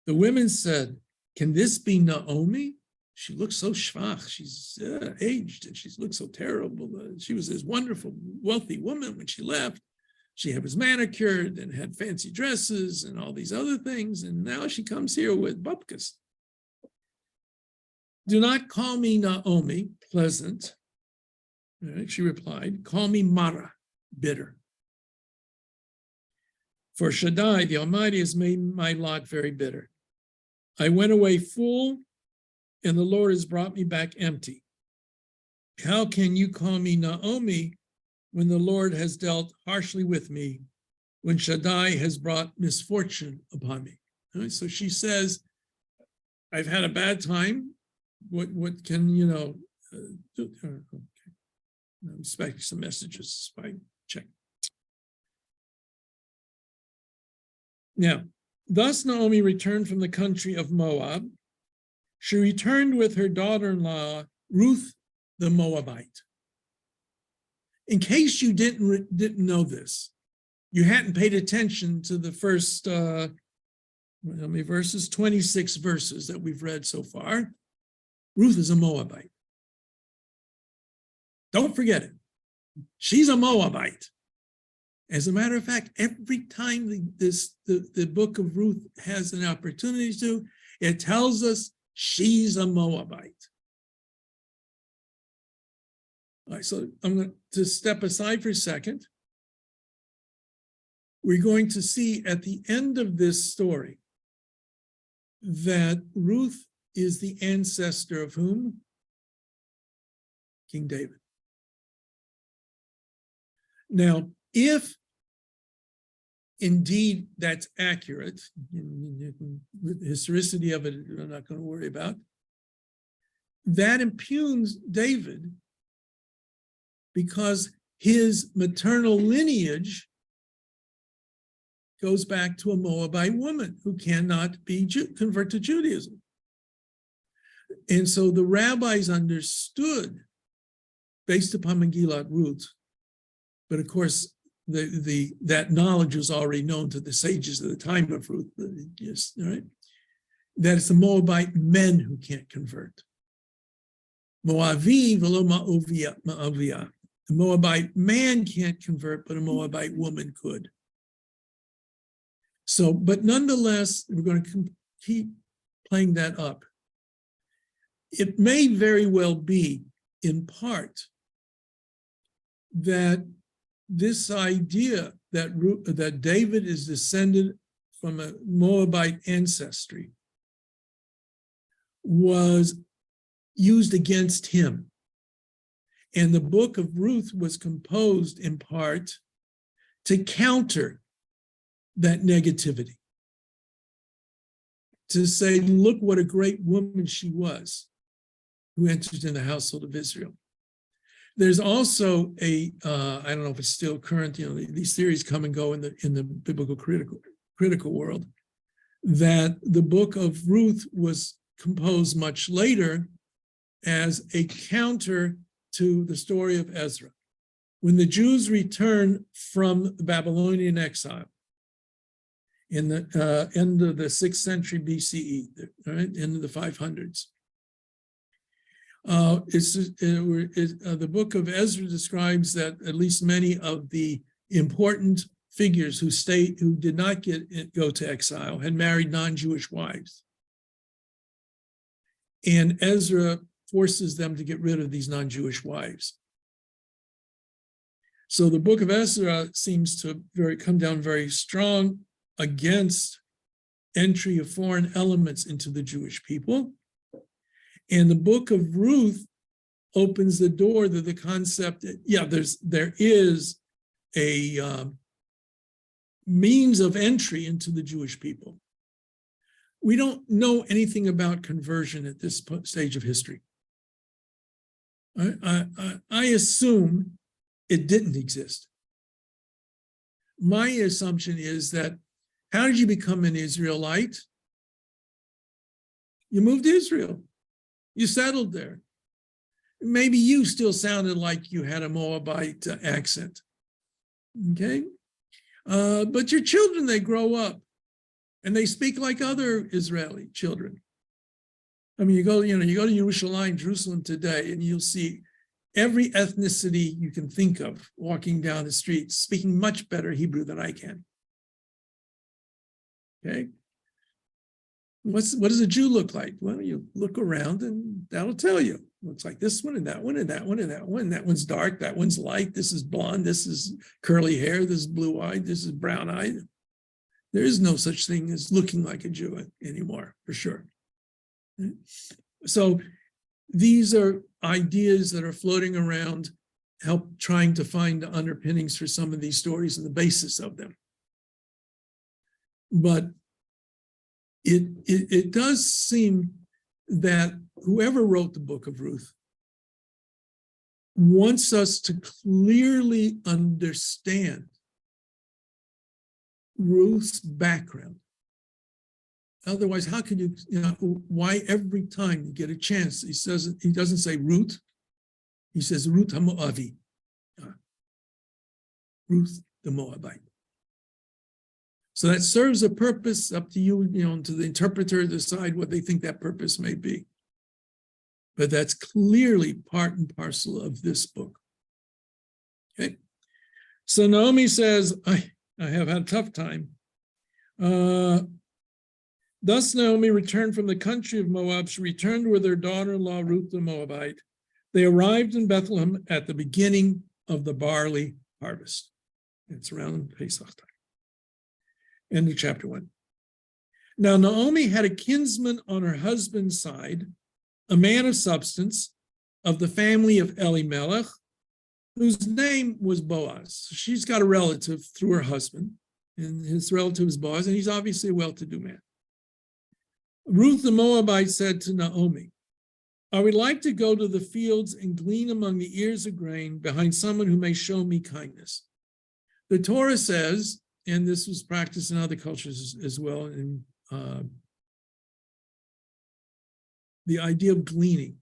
The women said, can this be Naomi? She looks so schwach. She's aged, and she looks so terrible. She was this wonderful, wealthy woman when she left. She was manicured and had fancy dresses and all these other things, and now she comes here with bupkis. Do not call me Naomi, pleasant. Right, she replied, call me Mara, bitter. For Shaddai, the Almighty, has made my lot very bitter. I went away full, and the Lord has brought me back empty. How can you call me Naomi when the Lord has dealt harshly with me, when Shaddai has brought misfortune upon me? Right, so she says, I've had a bad time. what can, do? Okay. I'm expecting some messages. I check. Now, thus Naomi returned from the country of Moab. She returned with her daughter-in-law, Ruth the Moabite. In case you didn't know this, you hadn't paid attention to the first, how many verses? 26 verses that we've read so far. Ruth is a Moabite. Don't forget it. She's a Moabite. As a matter of fact, every time the book of Ruth has an opportunity to, it tells us she's a Moabite. All right, so I'm going to step aside for a second. We're going to see at the end of this story that Ruth is the ancestor of whom? King David. Now, if indeed that's accurate, the historicity of it, I'm not going to worry about, that impugns David because his maternal lineage goes back to a Moabite woman who cannot convert to Judaism. And so the rabbis understood, based upon Megillat Ruth, but of course, that knowledge was already known to the sages of the time of Ruth, yes, right? That it's the Moabite men who can't convert. Moavi velo ma'ovia. The Moabite man can't convert, but a Moabite woman could. So, but nonetheless, we're going to keep playing that up. It may very well be, in part, that this idea that David is descended from a Moabite ancestry was used against him. And the book of Ruth was composed in part to counter that negativity. To say, look what a great woman she was who entered in the household of Israel. There's also I don't know if it's still current, these theories come and go in the biblical critical world, that the book of Ruth was composed much later as a counter to the story of Ezra. When the Jews returned from the Babylonian exile in the end of the 6th century BCE, right, end of the 500s, the book of Ezra describes that at least many of the important figures who did not go to exile had married non-Jewish wives. And Ezra forces them to get rid of these non-Jewish wives. So the book of Ezra seems to come down very strong against entry of foreign elements into the Jewish people. And the book of Ruth opens the door to the concept that, there is a means of entry into the Jewish people. We don't know anything about conversion at this stage of history. I assume it didn't exist. My assumption is that, how did you become an Israelite? You moved to Israel. You settled there. Maybe you still sounded like you had a Moabite accent. Okay? But your children, they grow up and they speak like other Israeli children. I mean, you go to Jerusalem today, and you'll see every ethnicity you can think of walking down the streets, speaking much better Hebrew than I can. Okay? What does a Jew look like? Well, you look around and that'll tell you. Looks like this one and that one and that one and that one. That one's dark, that one's light, this is blonde, this is curly hair, this is blue-eyed, this is brown-eyed. There is no such thing as looking like a Jew anymore, for sure. So these are ideas that are floating around, trying to find the underpinnings for some of these stories and the basis of them. But it does seem that whoever wrote the book of Ruth wants us to clearly understand Ruth's background. Otherwise, how could you know, why every time you get a chance, he doesn't say Ruth, he says Ruth HaMoavi, Ruth the Moabite. So that serves a purpose, up to you, to the interpreter to decide what they think that purpose may be. But that's clearly part and parcel of this book. Okay. So Naomi says, I have had a tough time. Thus Naomi returned from the country of Moab. She returned with her daughter-in-law, Ruth the Moabite. They arrived in Bethlehem at the beginning of the barley harvest. It's around Pesach time. End of chapter 1. Now Naomi had a kinsman on her husband's side, a man of substance, of the family of Elimelech, whose name was Boaz. She's got a relative through her husband, and his relative is Boaz, and he's obviously a well-to-do man. Ruth the Moabite said to Naomi, I would like to go to the fields and glean among the ears of grain behind someone who may show me kindness. The Torah says, and this was practiced in other cultures as well, in the idea of gleaning,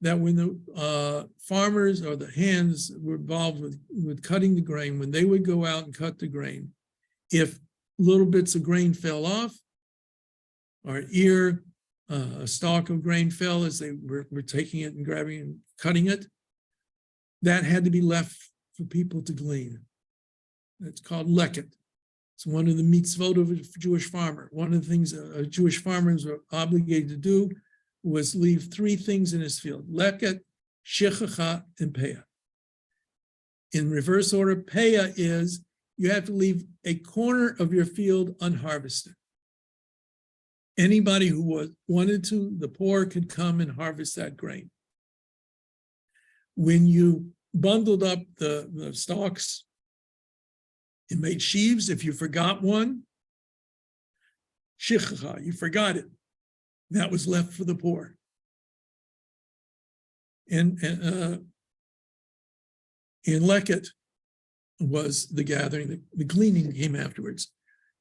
that when the farmers or the hands were involved with cutting the grain, when they would go out and cut the grain, if little bits of grain fell off, or an ear, a stalk of grain fell as they were taking it and grabbing and cutting it, that had to be left for people to glean. It's called leket. It's one of the mitzvot of a Jewish farmer. One of the things a Jewish farmer was obligated to do was leave 3 things in his field: leket, shechacha, and peah. In reverse order, peah is you have to leave a corner of your field unharvested. Anybody who wanted to, the poor could come and harvest that grain. When you bundled up the stalks and made sheaves, if you forgot one, shechacha, you forgot it. That was left for the poor. And leket was the gathering, the gleaning came afterwards.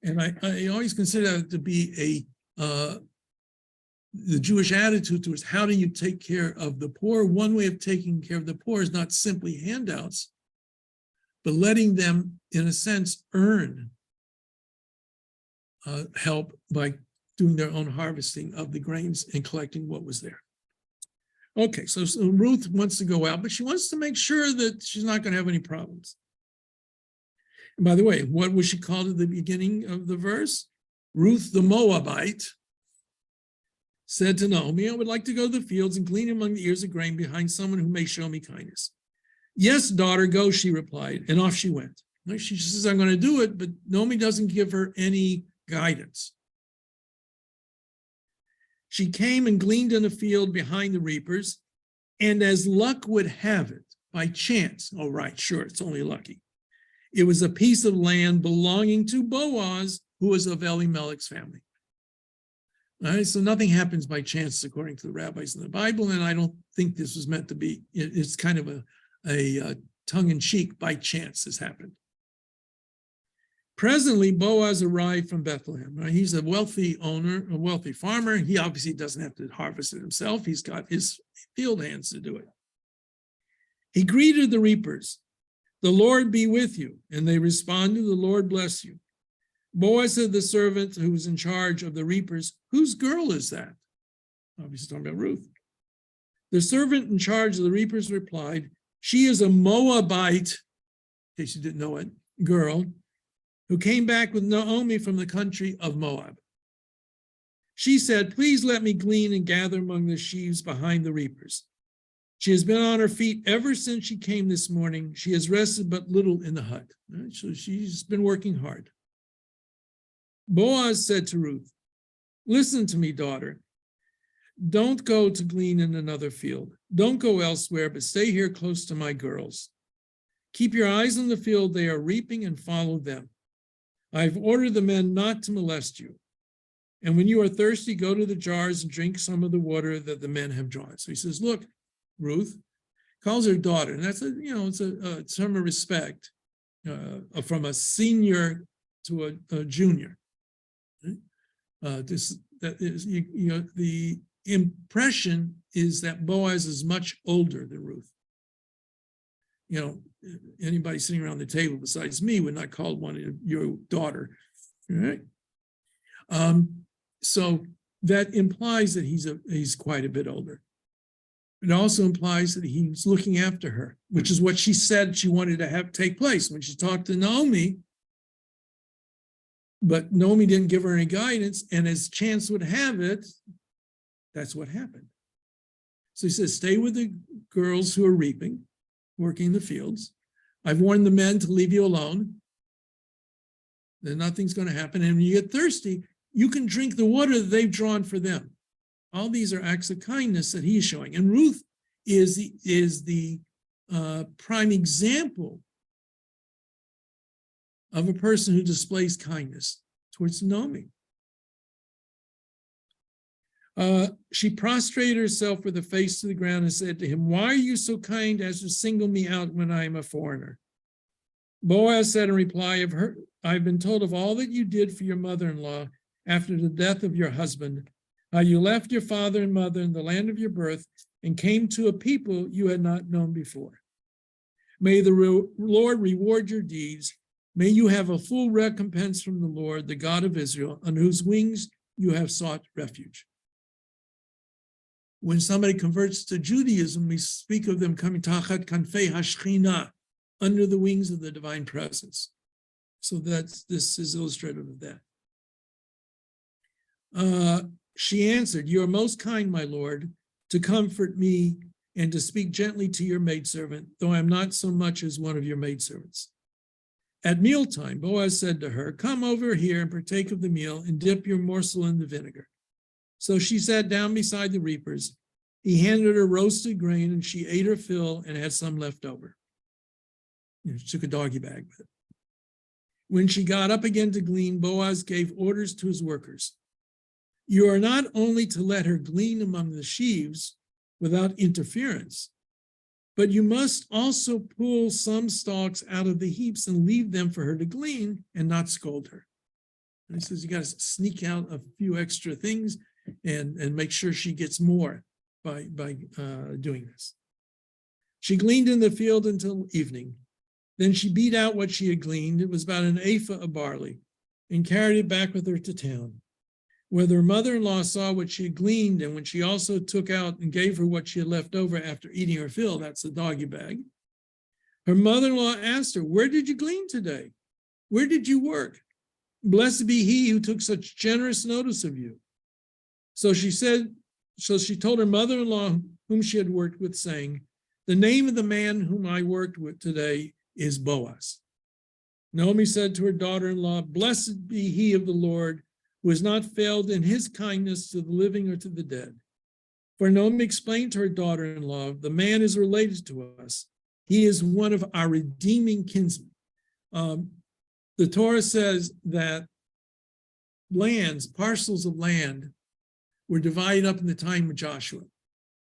And I always consider that to be the Jewish attitude towards how do you take care of the poor. One way of taking care of the poor is not simply handouts, but letting them, in a sense, earn help by doing their own harvesting of the grains and collecting what was there. Okay, so Ruth wants to go out, but she wants to make sure that she's not going to have any problems. And by the way, what was she called at the beginning of the verse? Ruth the Moabite said to Naomi, I would like to go to the fields and glean among the ears of grain behind someone who may show me kindness. Yes, daughter, go, she replied, and off she went. She says, I'm going to do it, but Naomi doesn't give her any guidance. She came and gleaned in a field behind the reapers, and as luck would have it, by chance, oh, right, sure, it's only lucky, it was a piece of land belonging to Boaz, who was of Elimelech's family. All right, so nothing happens by chance, according to the rabbis in the Bible, and I don't think this was meant to be. It's kind of a tongue-in-cheek, by chance this happened. Presently, Boaz arrived from Bethlehem. Right? He's a wealthy owner, a wealthy farmer. He obviously doesn't have to harvest it himself. He's got his field hands to do it. He greeted the reapers. The Lord be with you. And they responded, the Lord bless you. Boaz said to the servant who was in charge of the reapers, whose girl is that? Obviously talking about Ruth. The servant in charge of the reapers replied, she is a Moabite, in case you didn't know it, girl, who came back with Naomi from the country of Moab. She said, please let me glean and gather among the sheaves behind the reapers. She has been on her feet ever since she came this morning. She has rested but little in the hut. Right? So she's been working hard. Boaz said to Ruth, listen to me, daughter. Don't go to glean in another field. Don't go elsewhere, but stay here close to my girls. Keep your eyes on the field they are reaping and follow them. I've ordered the men not to molest you. And when you are thirsty, go to the jars and drink some of the water that the men have drawn. So he says, look, Ruth, calls her daughter, and that's it's a term of respect from a senior to a junior. The impression is that Boaz is much older than Ruth. Anybody sitting around the table besides me would not call one your daughter, right? So that implies that he's quite a bit older. It also implies that he's looking after her, which is what she said she wanted to have take place when she talked to Naomi. But Naomi didn't give her any guidance, and as chance would have it, that's what happened. So he says, stay with the girls who are reaping, working in the fields. I've warned the men to leave you alone. Then nothing's going to happen. And when you get thirsty, you can drink the water that they've drawn for them. All these are acts of kindness that he's showing. And Ruth is the prime example of a person who displays kindness towards Naomi. She prostrated herself with her face to the ground and said to him, why are you so kind as to single me out when I am a foreigner? Boaz said in reply, I've been told of all that you did for your mother-in-law after the death of your husband, how you left your father and mother in the land of your birth and came to a people you had not known before. May the Lord reward your deeds. May you have a full recompense from the Lord, the God of Israel, on whose wings you have sought refuge. When somebody converts to Judaism, we speak of them coming tachat kanfei hashchina, under the wings of the divine presence. So this is illustrative of that. She answered, you are most kind, my Lord, to comfort me and to speak gently to your maidservant, though I am not so much as one of your maidservants. At mealtime, Boaz said to her, come over here and partake of the meal and dip your morsel in the vinegar. So she sat down beside the reapers. He handed her roasted grain and she ate her fill and had some left over. She took a doggy bag with it. When she got up again to glean, Boaz gave orders to his workers. You are not only to let her glean among the sheaves without interference, but you must also pull some stalks out of the heaps and leave them for her to glean and not scold her. And he says you got to sneak out a few extra things and make sure she gets more by doing this. She gleaned in the field until evening. Then she beat out what she had gleaned. It was about an ephah of barley, and carried it back with her to town. When her mother-in-law saw what she had gleaned, and when she also took out and gave her what she had left over after eating her fill, that's the doggy bag, her mother-in-law asked her, where did you glean today? Where did you work? Blessed be he who took such generous notice of you. So she told her mother-in-law whom she had worked with, saying, the name of the man whom I worked with today is Boaz. Naomi said to her daughter-in-law, blessed be he of the Lord, who has not failed in his kindness to the living or to the dead. For Naomi explained to her daughter-in-law, the man is related to us. He is one of our redeeming kinsmen. The Torah says that parcels of land were divided up in the time of Joshua.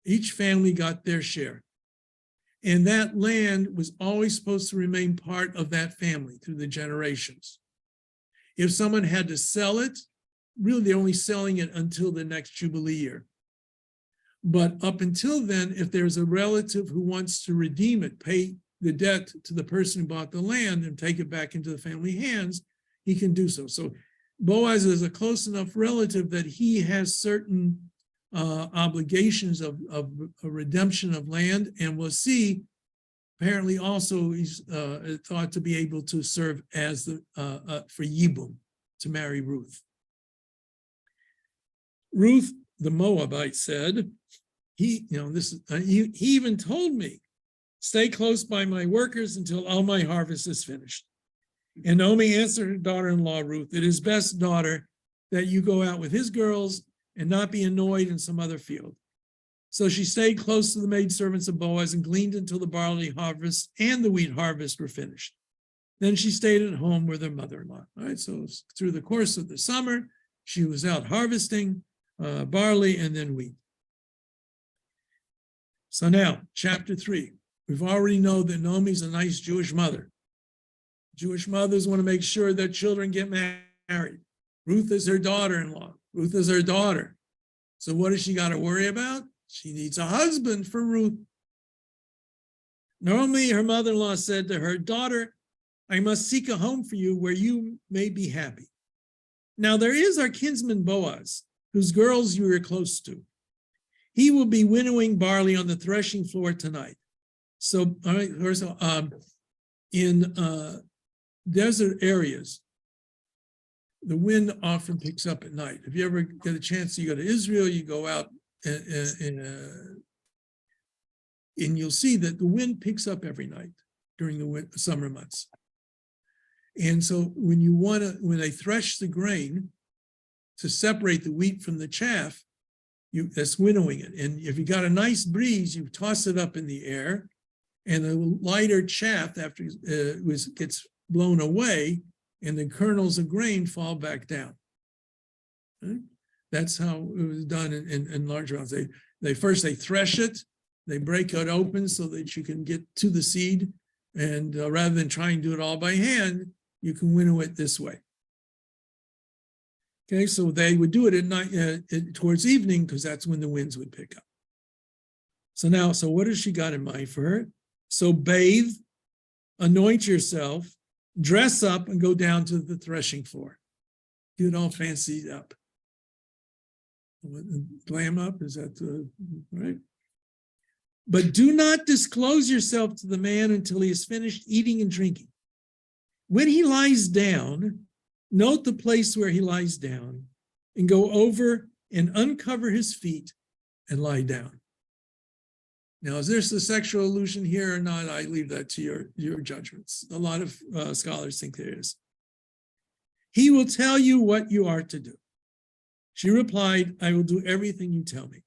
Each family got their share. And that land was always supposed to remain part of that family through the generations. If someone had to sell it, really they're only selling it until the next Jubilee year. But up until then, if there's a relative who wants to redeem it, pay the debt to the person who bought the land and take it back into the family hands, he can do so. So Boaz is a close enough relative that he has certain obligations of a redemption of land, and we'll see apparently also he's thought to be able to serve as for Yibum, to marry Ruth. Ruth, the Moabite, said, he even told me, stay close by my workers until all my harvest is finished. And Naomi answered her daughter-in-law, Ruth, it is best, daughter, that you go out with his girls and not be annoyed in some other field. So she stayed close to the maidservants of Boaz and gleaned until the barley harvest and the wheat harvest were finished. Then she stayed at home with her mother-in-law. All right, so through the course of the summer, She was out harvesting barley and then wheat. So now, chapter 3. We've already know that Naomi's a nice Jewish mother. Jewish mothers want to make sure their children get married. Ruth is her daughter-in-law. Ruth is her daughter. So what does she got to worry about? She needs a husband for Ruth. Naomi, her mother-in-law, said to her, "Daughter, I must seek a home for you where you may be happy. Now there is our kinsman Boaz, whose girls you are close to. He will be winnowing barley on the threshing floor tonight." So, all right, in desert areas, the wind often picks up at night. If you ever get a chance to go to Israel, you go out and you'll see that the wind picks up every night during the summer months. And so when they thresh the grain to separate the wheat from the chaff, that's winnowing it. And if you got a nice breeze, you toss it up in the air, and the lighter chaff after it gets blown away, and the kernels of grain fall back down. Okay? That's how it was done in large amounts. They first thresh it, they break it open so that you can get to the seed, and rather than trying to do it all by hand, you can winnow it this way. Okay, so they would do it at night, towards evening, because that's when the winds would pick up. So what has she got in mind for her? So bathe, anoint yourself, dress up, and go down to the threshing floor. Get all fancied up. Glam up, is that right? But do not disclose yourself to the man until he has finished eating and drinking. When he lies down, note the place where he lies down, and go over and uncover his feet and lie down. Now, is this a sexual allusion here or not? I leave that to your judgments. A lot of scholars think there is. He will tell you what you are to do. She replied, "I will do everything you tell me."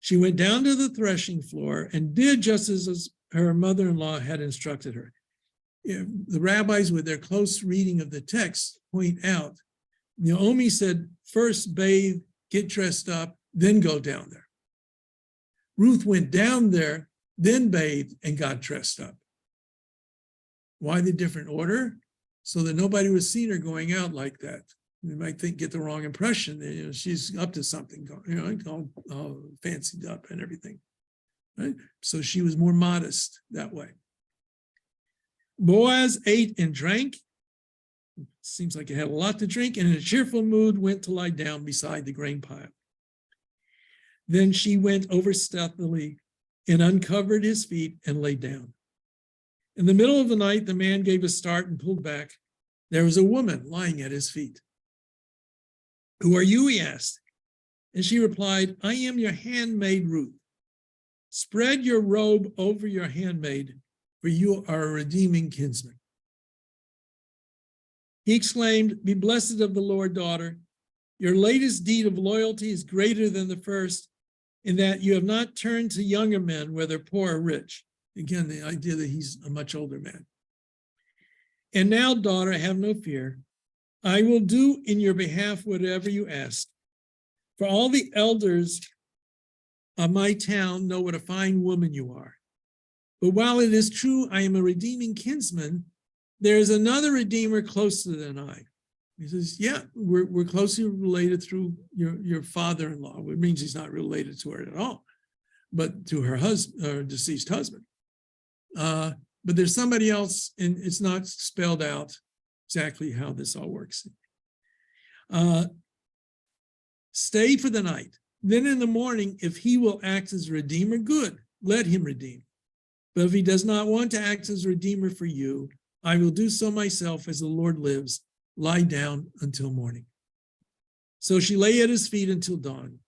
She went down to the threshing floor and did just as her mother-in-law had instructed her. The rabbis, with their close reading of the text, point out, Naomi said, first bathe, get dressed up, then go down there. Ruth went down there, then bathed, and got dressed up. Why the different order? So that nobody would see her going out like that. You might get the wrong impression that she's up to something, all fancied up and everything. Right? So she was more modest that way. Boaz ate and drank. Seems like he had a lot to drink, and in a cheerful mood went to lie down beside the grain pile. Then she went over stealthily and uncovered his feet and lay down. In the middle of the night, the man gave a start and pulled back. There was a woman lying at his feet. "Who are you?" he asked. And she replied, "I am your handmaid Ruth. Spread your robe over your handmaid, for you are a redeeming kinsman." He exclaimed, "Be blessed of the Lord, daughter. Your latest deed of loyalty is greater than the first, in that you have not turned to younger men, whether poor or rich." Again, the idea that he's a much older man. "And now, daughter, have no fear. I will do in your behalf whatever you ask. For all the elders of my town know what a fine woman you are. But while it is true I am a redeeming kinsman, there is another redeemer closer than I." He says, yeah, we're closely related through your father-in-law, which means he's not related to her at all, but to her husband, or deceased husband. But there's somebody else, and it's not spelled out exactly how this all works. Stay for the night. Then in the morning, if he will act as redeemer, good, let him redeem. But if he does not want to act as redeemer for you, I will do so myself, as the Lord lives. Lie down until morning. So she lay at his feet until dawn.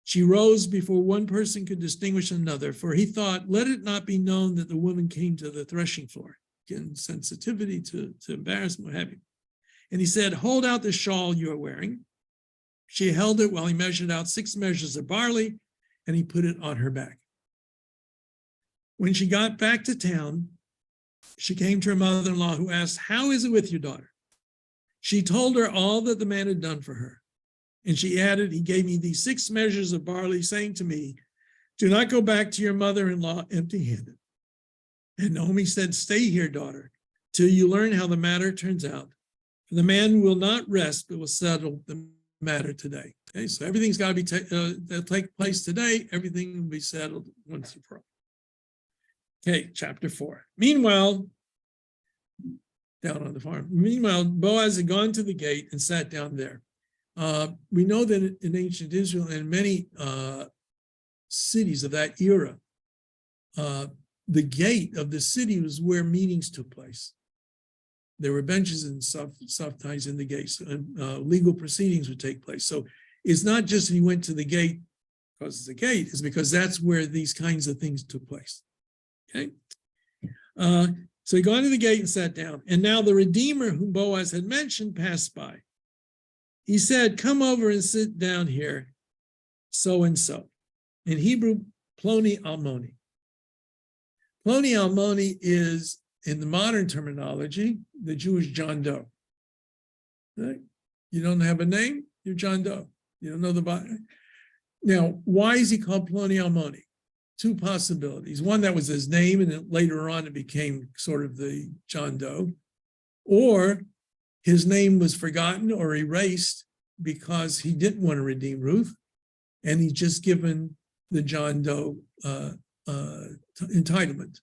She rose before one person could distinguish another, for he thought, let it not be known that the woman came to the threshing floor. Again, sensitivity to embarrassment, what have you. And he said, hold out the shawl you are wearing. She held it while he measured out 6 measures of barley, and he put it on her back. When she got back to town, she came to her mother-in-law, who asked, how is it with your daughter? She told her all that the man had done for her. And she added, he gave me these 6 measures of barley, saying to me, do not go back to your mother-in-law empty-handed. And Naomi said, stay here, daughter, till you learn how the matter turns out. For the man will not rest, but will settle the matter today. Okay, so everything's got to be take place today. Everything will be settled once and for all. Okay, chapter 4. Meanwhile, down on the farm. Meanwhile, Boaz had gone to the gate and sat down there. We know that in ancient Israel and many cities of that era, the gate of the city was where meetings took place. There were benches and soft ties in the gates, and legal proceedings would take place. So it's not just that he went to the gate because it's a gate, it's because that's where these kinds of things took place. Okay. So he got to the gate and sat down. And now the Redeemer whom Boaz had mentioned passed by. He said, come over and sit down here, so and so. In Hebrew, Ploni Almoni. Ploni Almoni is, in the modern terminology, the Jewish John Doe. Right? You don't have a name, you're John Doe. You don't know the Bible. Now, why is he called Ploni Almoni? 2 possibilities. One, that was his name, and then later on it became sort of the John Doe. Or his name was forgotten or erased because he didn't want to redeem Ruth, and he just given the John Doe entitlement.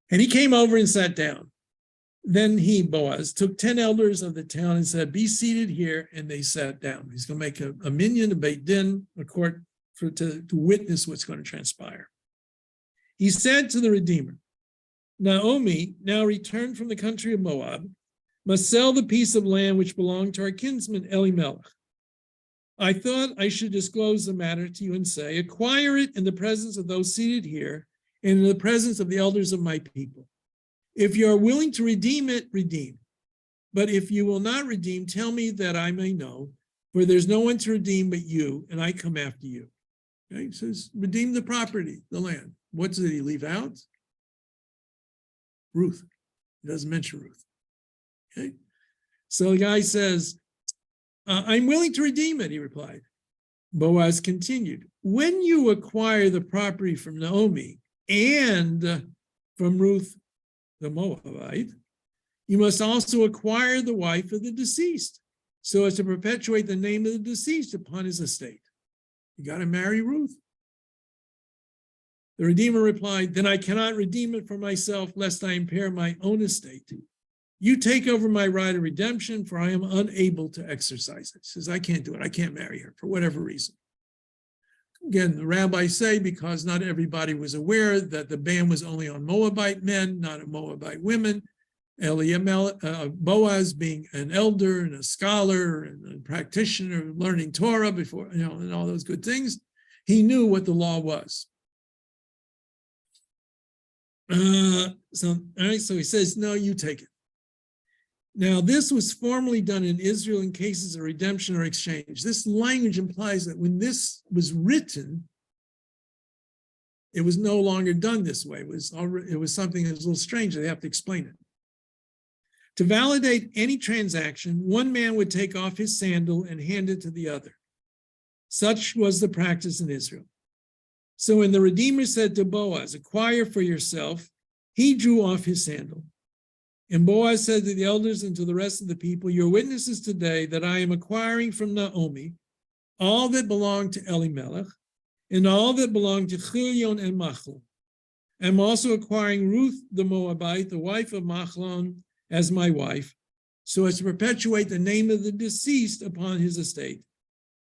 And he came over and sat down. Then he, Boaz, took 10 elders of the town and said, be seated here, and they sat down. He's going to make a minyan, a beit din, a court to witness what's going to transpire. He said to the Redeemer, Naomi, now returned from the country of Moab, must sell the piece of land which belonged to our kinsman Elimelech. I thought I should disclose the matter to you and say, acquire it in the presence of those seated here and in the presence of the elders of my people. If you are willing to redeem it, redeem. But if you will not redeem, tell me that I may know, for there's no one to redeem but you, and I come after you. Okay, he says, redeem the property, the land. What did he leave out? Ruth. He doesn't mention Ruth. Okay, so the guy says, I'm willing to redeem it, he replied. Boaz continued, when you acquire the property from Naomi and from Ruth the Moabite, you must also acquire the wife of the deceased, so as to perpetuate the name of the deceased upon his estate. You got to marry Ruth. The Redeemer replied, then I cannot redeem it for myself, lest I impair my own estate. You take over my right of redemption, for I am unable to exercise it. He says, I can't do it. I can't marry her for whatever reason. Again, the rabbis say, because not everybody was aware that the ban was only on Moabite men, not on Moabite women. Boaz, being an elder and a scholar and a practitioner, learning Torah before, and all those good things, he knew what the law was. So he says, no, you take it. Now, this was formerly done in Israel in cases of redemption or exchange. This language implies that when this was written, it was no longer done this way. It was something that was a little strange. They have to explain it. To validate any transaction, one man would take off his sandal and hand it to the other. Such was the practice in Israel. So when the Redeemer said to Boaz, acquire for yourself, he drew off his sandal. And Boaz said to the elders and to the rest of the people, you're witnesses today that I am acquiring from Naomi all that belonged to Elimelech and all that belonged to Chilion and Machlon. I'm also acquiring Ruth the Moabite, the wife of Machlon, as my wife, so as to perpetuate the name of the deceased upon his estate.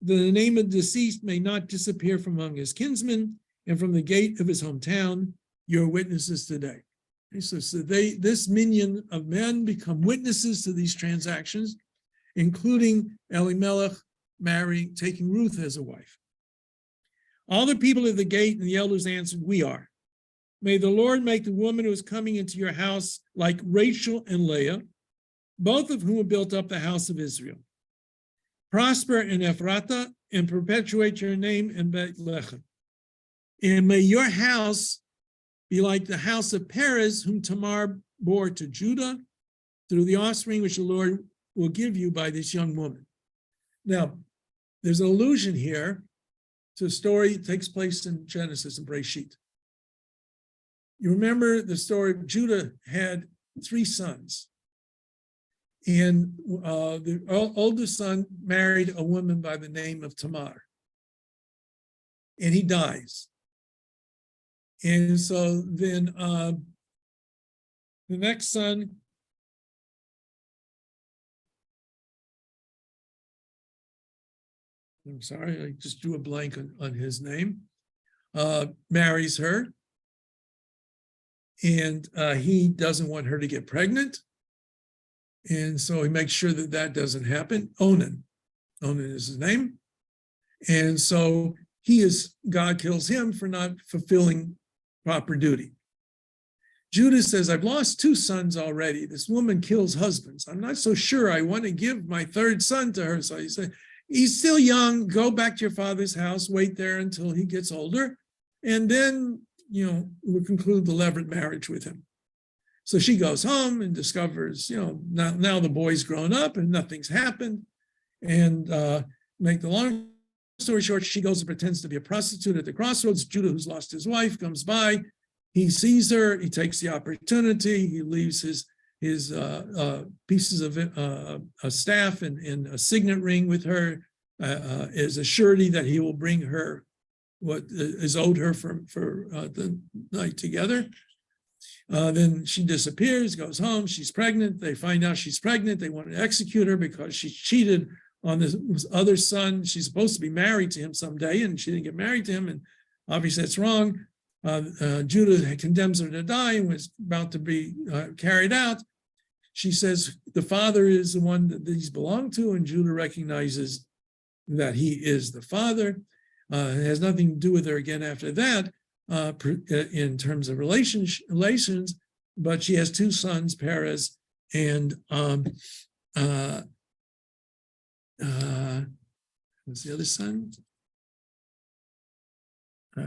The name of the deceased may not disappear from among his kinsmen and from the gate of his hometown. You're witnesses today. So this minyan of men become witnesses to these transactions, including Elimelech taking Ruth as a wife. All the people at the gate and the elders answered, we are. May the Lord make the woman who is coming into your house like Rachel and Leah, both of whom have built up the house of Israel. Prosper in Ephrathah and perpetuate your name in Bethlehem. And may your house be like the house of Perez, whom Tamar bore to Judah, through the offspring which the Lord will give you by this young woman. Now, there's an allusion here to a story that takes place in Genesis and Bereshit. You remember the story of Judah had 3 sons. And the oldest son married a woman by the name of Tamar. And he dies. And so then the next son, I'm sorry, I just drew a blank on his name, marries her. And he doesn't want her to get pregnant. And so he makes sure that that doesn't happen. Onan is his name. And so God kills him for not fulfilling proper duty. Judah says, I've lost 2 sons already. This woman kills husbands. I'm not so sure I want to give my 3rd son to her. So he said, he's still young. Go back to your father's house. Wait there until he gets older. And then, we'll conclude the levirate marriage with him. So she goes home and discovers, now the boy's grown up and nothing's happened. And make the long story short, she goes and pretends to be a prostitute at the crossroads. Judah, who's lost his wife, comes by. He sees her. He takes the opportunity. He leaves his pieces of a staff and a signet ring with her as a surety that he will bring her what is owed her for the night together. Then she disappears, goes home. She's pregnant. They find out she's pregnant. They want to execute her because she cheated on this other son. She's supposed to be married to him someday, and she didn't get married to him. And obviously that's wrong. Judah condemns her to die and was about to be carried out. She says the father is the one that these belong to, and Judah recognizes that he is the father. It has nothing to do with her again after that. In terms of relations, but she has 2 sons, Perez and what's the other son? All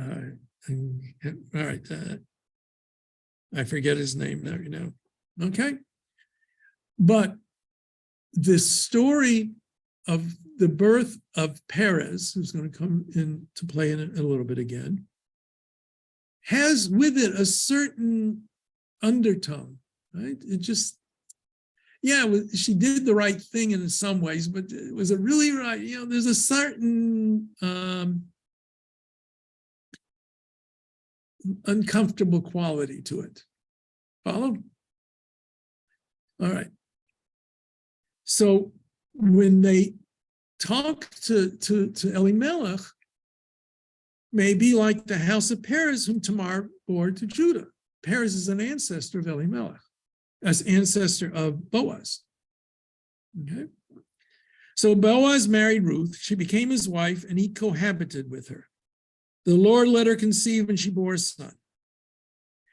right, I forget his name now. Okay, but the story of the birth of Perez, who's going to come into play in a little bit again, has with it a certain undertone, right? It just, she did the right thing in some ways, but was it really right? There's a certain uncomfortable quality to it. Follow? All right. So when they talk to Elimelech, may be like the house of Perez, whom Tamar bore to Judah. Perez is an ancestor of Elimelech, as ancestor of Boaz. Okay. So Boaz married Ruth. She became his wife, and he cohabited with her. The Lord let her conceive, and she bore a son.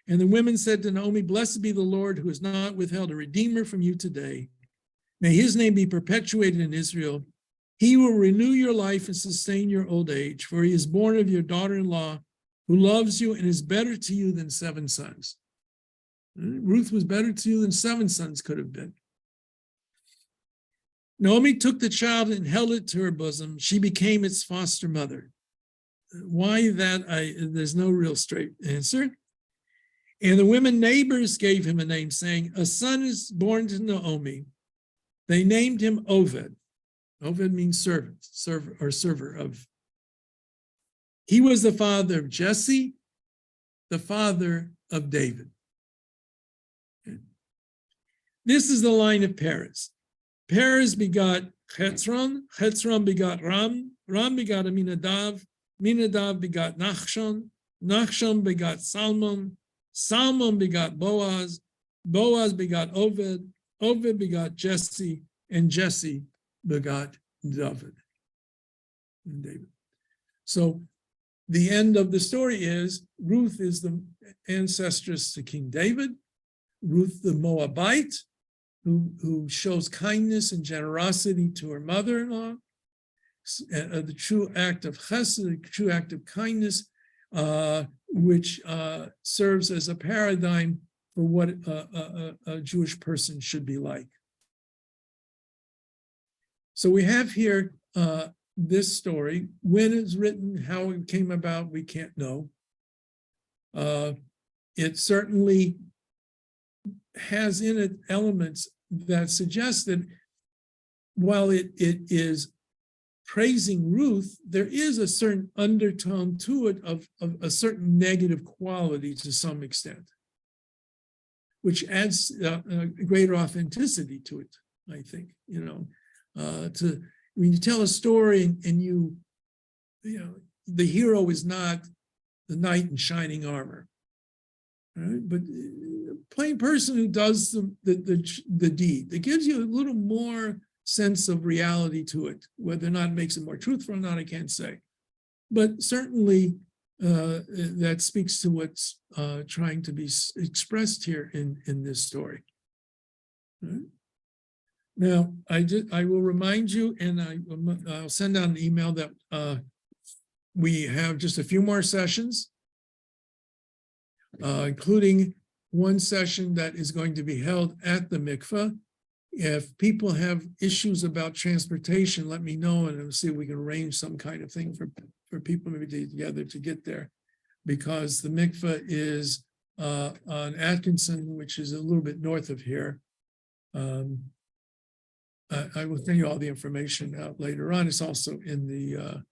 And the women said to Naomi, blessed be the Lord, who has not withheld a redeemer from you today. May his name be perpetuated in Israel. He will renew your life and sustain your old age, for he is born of your daughter-in-law, who loves you and is better to you than 7 sons. Ruth was better to you than 7 sons could have been. Naomi took the child and held it to her bosom. She became its foster mother. Why that? There's no real straight answer. And the women neighbors gave him a name, saying, a son is born to Naomi. They named him Oved. Oved means servant, server of. He was the father of Jesse, the father of David. Okay. This is the line of Perez. Perez begot Chetzron, Chetzron begot Ram, Ram begot Aminadav, Aminadav begot Nachshon, Nachshon begot Salmon, Salmon begot Boaz, Boaz begot Oved, Oved begot Jesse, and Jesse begot David. So the end of the story is Ruth is the ancestress to King David, Ruth the Moabite, who shows kindness and generosity to her mother-in-law, the true act of chesed, the true act of kindness, which serves as a paradigm for what a Jewish person should be like. So we have here this story. When it's written, how it came about, we can't know. It certainly has in it elements that suggest that while it is praising Ruth, there is a certain undertone to it of a certain negative quality to some extent, which adds a greater authenticity to it, I think. You know, when you tell a story and you know, the hero is not the knight in shining armor, right? But a plain person who does the deed, that gives you a little more sense of reality to it. Whether or not it makes it more truthful or not, I can't say. But certainly that speaks to what's trying to be expressed here in this story. Right? Now, I will remind you, and I'll send out an email that we have just a few more sessions, including one session that is going to be held at the mikveh. If people have issues about transportation, let me know, and I'll see if we can arrange some kind of thing for people maybe together to get there, because the mikveh is on Atkinson, which is a little bit north of here. I will send you all the information out later on. It's also in the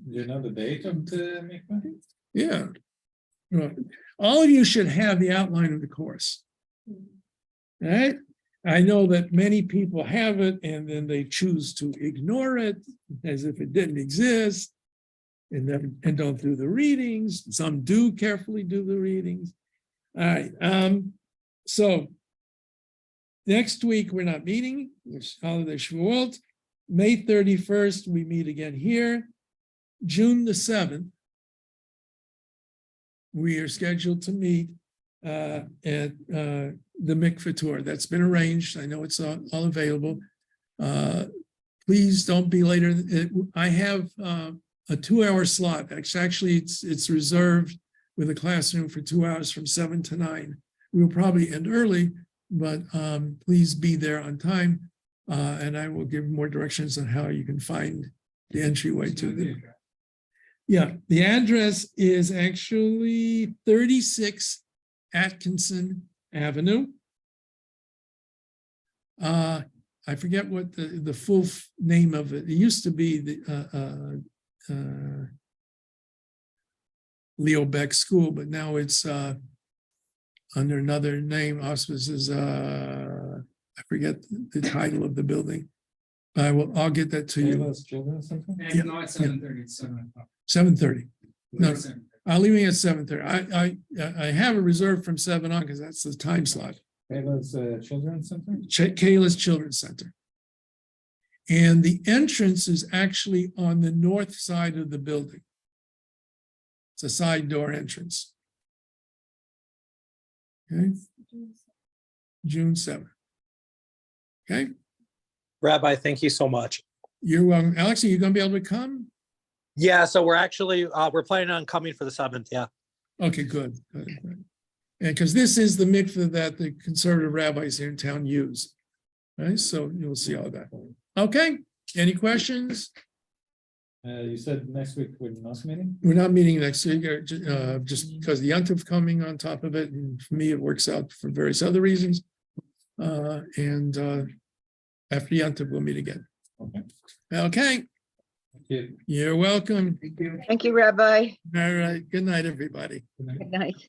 you know the date of the mikveh? Yeah. Right. All of you should have the outline of the course. Right? I know that many people have it and then they choose to ignore it as if it didn't exist and don't do the readings. Some do carefully do the readings. All right. So next week we're not meeting. It's holiday Shavuot. May 31st, we meet again here. June the 7th, we are scheduled to meet at the mikveh tour. That's been arranged. I know it's all available. Please don't be later. I have a 2-hour slot. Actually, it's reserved with a classroom for 2 hours from 7 to 9. We will probably end early, but please be there on time, and I will give more directions on how you can find the entryway to the. Yeah, the address is actually 36 Atkinson Avenue. I forget what the full name of it. It used to be the Leo Beck School, but now it's under another name. Auspices. I forget the title of the building. I'll get that to you. And no, it's 7:30. It's 7 o'clock. 7:30. No, I'll leave it at 7:30. I have a reserve from 7 on because that's the time slot. Kayla's Children's Center? Kayla's Children's Center. And the entrance is actually on the north side of the building. It's a side door entrance. Okay. June 7th. Okay. Rabbi, thank you so much. You're welcome. Alex, are you going to be able to come? Yeah, so we're actually, we're planning on coming for the 7th, yeah. Okay, good. And because this is the mikveh that the conservative rabbis here in town use. Right, so you'll see all that. Okay, any questions? You said next week we're not meeting? We're not meeting next week, just because the Yontif coming on top of it, and for me, it works out for various other reasons. And after Yontif, we'll meet again. Okay. Okay. Thank you. You're welcome. Thank you, Rabbi. All right. Good night, everybody. Good night. Good night.